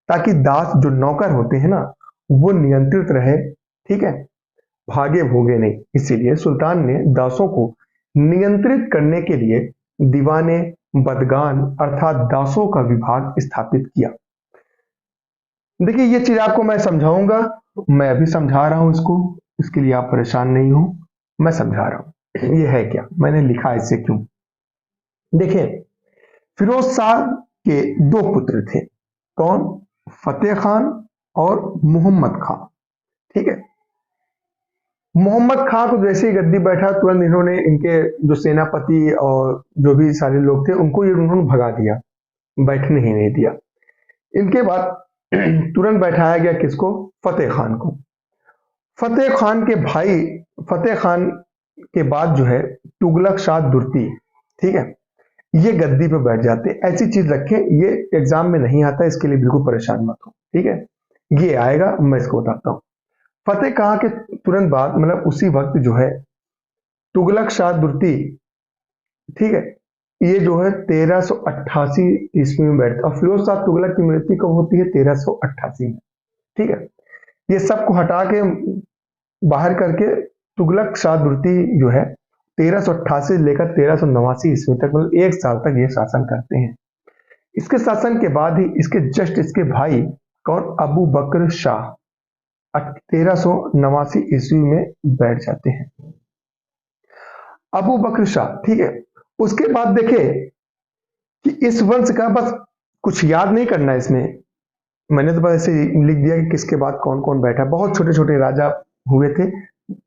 ताकि दास जो नौकर होते हैं ना, वो नियंत्रित रहे। ठीक है, भागे भोगे नहीं। इसीलिए सुल्तान ने दासों को नियंत्रित करने के लिए दीवाने बदगान अर्थात दासों का विभाग स्थापित किया। देखिए, ये चीज आपको मैं समझाऊंगा, मैं अभी समझा रहा हूं इसको, इसके लिए आप परेशान नहीं हो, मैं समझा रहा हूं। ये है क्या, मैंने लिखा इससे क्यों। देखिए, फिरोज शाह के दो पुत्र थे। कौन? फतेह खान और मोहम्मद खां। ठीक है। मोहम्मद खां को जैसे ही गद्दी बैठा तुरंत इन्होंने इनके जो सेनापति और जो भी सारे लोग थे उनको ये उन्होंने भगा दिया, बैठने ही नहीं दिया। इनके बाद तुरंत बैठाया गया किसको? फतेह खान को। फतेह खान के भाई फतेह खान के बाद जो है तुगलक शाह दुर्ती, ठीक है, ये गद्दी पे बैठ जाते। ऐसी चीज रखें, ये एग्जाम में नहीं आता, इसके लिए बिल्कुल परेशान मत हो, ठीक है। ये आएगा, मैं इसको बताता हूँ। फतेह खान के तुरंत बाद मतलब उसी वक्त जो है तुगलक शाह दुर्ती, ठीक है, ये जो है 1388 ईस्वी में बैठता और फिरोज शाह तुगलक की मृत्यु कब होती है? 1388 में। ठीक है। ये सबको हटा के बाहर करके तुगलक शाह दुर्ती जो है 1388 से लेकर 1389 ईस्वी तक मतलब एक साल तक ये शासन करते हैं। इसके शासन के बाद ही इसके भाई कौन? अबू बकर शाह 1389 ईस्वी में बैठ जाते हैं। अबू बकर शाह, ठीक है। उसके बाद देखे कि इस वंश का बस कुछ याद नहीं करना है इसमें, मैंने तो बस ऐसे लिख दिया कि किसके बाद कौन कौन बैठा। बहुत छोटे छोटे राजा हुए थे,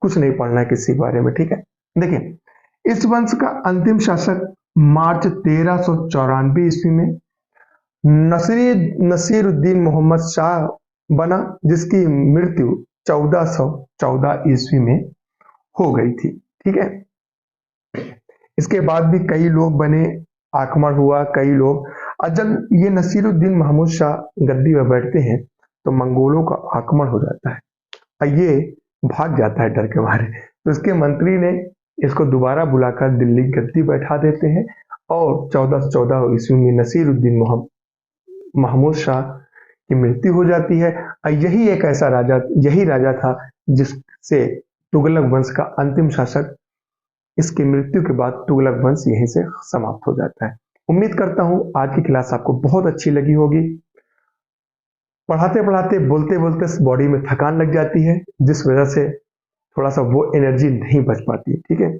कुछ नहीं पढ़ना है किसी के बारे में, ठीक है। देखिए इस वंश का अंतिम शासक मार्च 1394 ईस्वी में नसीरुद्दीन मोहम्मद शाह बना, जिसकी मृत्यु 1414 ईस्वी में हो गई थी। ठीक है। इसके बाद भी कई लोग बने, आक्रमण हुआ, कई लोग। और जब ये नसीरुद्दीन महमूद शाह गद्दी पर बैठते हैं तो मंगोलों का आक्रमण हो जाता है और ये भाग जाता है डर के मारे। तो इसके मंत्री ने इसको दोबारा बुलाकर दिल्ली गद्दी बैठा देते हैं और 1414 ईस्वी में नसीरुद्दीन महमूद शाह की मृत्यु हो जाती है। और यही राजा था जिससे तुगलक वंश का अंतिम शासक, इसकी मृत्यु के बाद तुगलक वंश यहीं से समाप्त हो जाता है। उम्मीद करता हूं आज की क्लास आपको बहुत अच्छी लगी होगी। पढ़ाते पढ़ाते बोलते बोलते बॉडी में थकान लग जाती है, जिस वजह से थोड़ा सा वो एनर्जी नहीं बच पाती। ठीक है।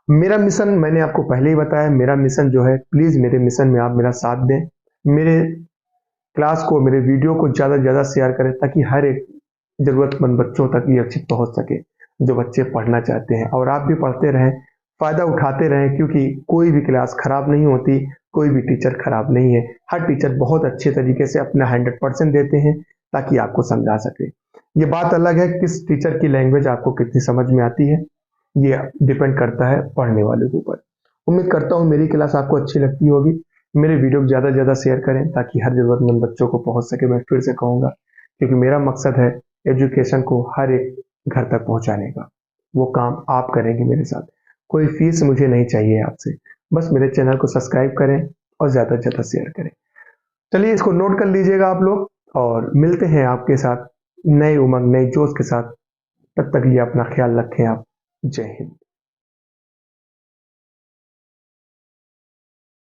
मेरा मिशन मैंने आपको पहले ही बताया, मेरा मिशन जो है, प्लीज मेरे मिशन में आप मेरा साथ दें, मेरे क्लास को, मेरे वीडियो को ज्यादा से ज्यादा शेयर करें ताकि हर एक जरूरतमंद बच्चों तक ये अच्छी पहुंच सके जो बच्चे पढ़ना चाहते हैं। और आप भी पढ़ते रहें, फायदा उठाते रहें, क्योंकि कोई भी क्लास खराब नहीं होती, कोई भी टीचर खराब नहीं है। हर टीचर बहुत अच्छे तरीके से अपना 100% देते हैं ताकि आपको समझा सके। ये बात अलग है किस टीचर की लैंग्वेज आपको कितनी समझ में आती है, ये डिपेंड करता है पढ़ने वाले के ऊपर। उम्मीद करता हूँ मेरी क्लास आपको अच्छी लगती होगी। मेरे वीडियो को ज़्यादा से ज़्यादा शेयर करें ताकि हर ज़रूरतमंद बच्चों को पहुँच सके। मैं फिर से कहूँगा, क्योंकि मेरा मकसद है एजुकेशन को हर एक घर तक पहुँचाने का। वो काम आप करेंगे मेरे साथ, कोई फीस मुझे नहीं चाहिए आपसे, बस मेरे चैनल को सब्सक्राइब करें और ज़्यादा से ज़्यादा शेयर करें। चलिए इसको नोट कर लीजिएगा आप लोग, और मिलते हैं आपके साथ नए उमंग, नए जोश के साथ। तब तक लिए अपना ख्याल रखें आप। जय हिंद।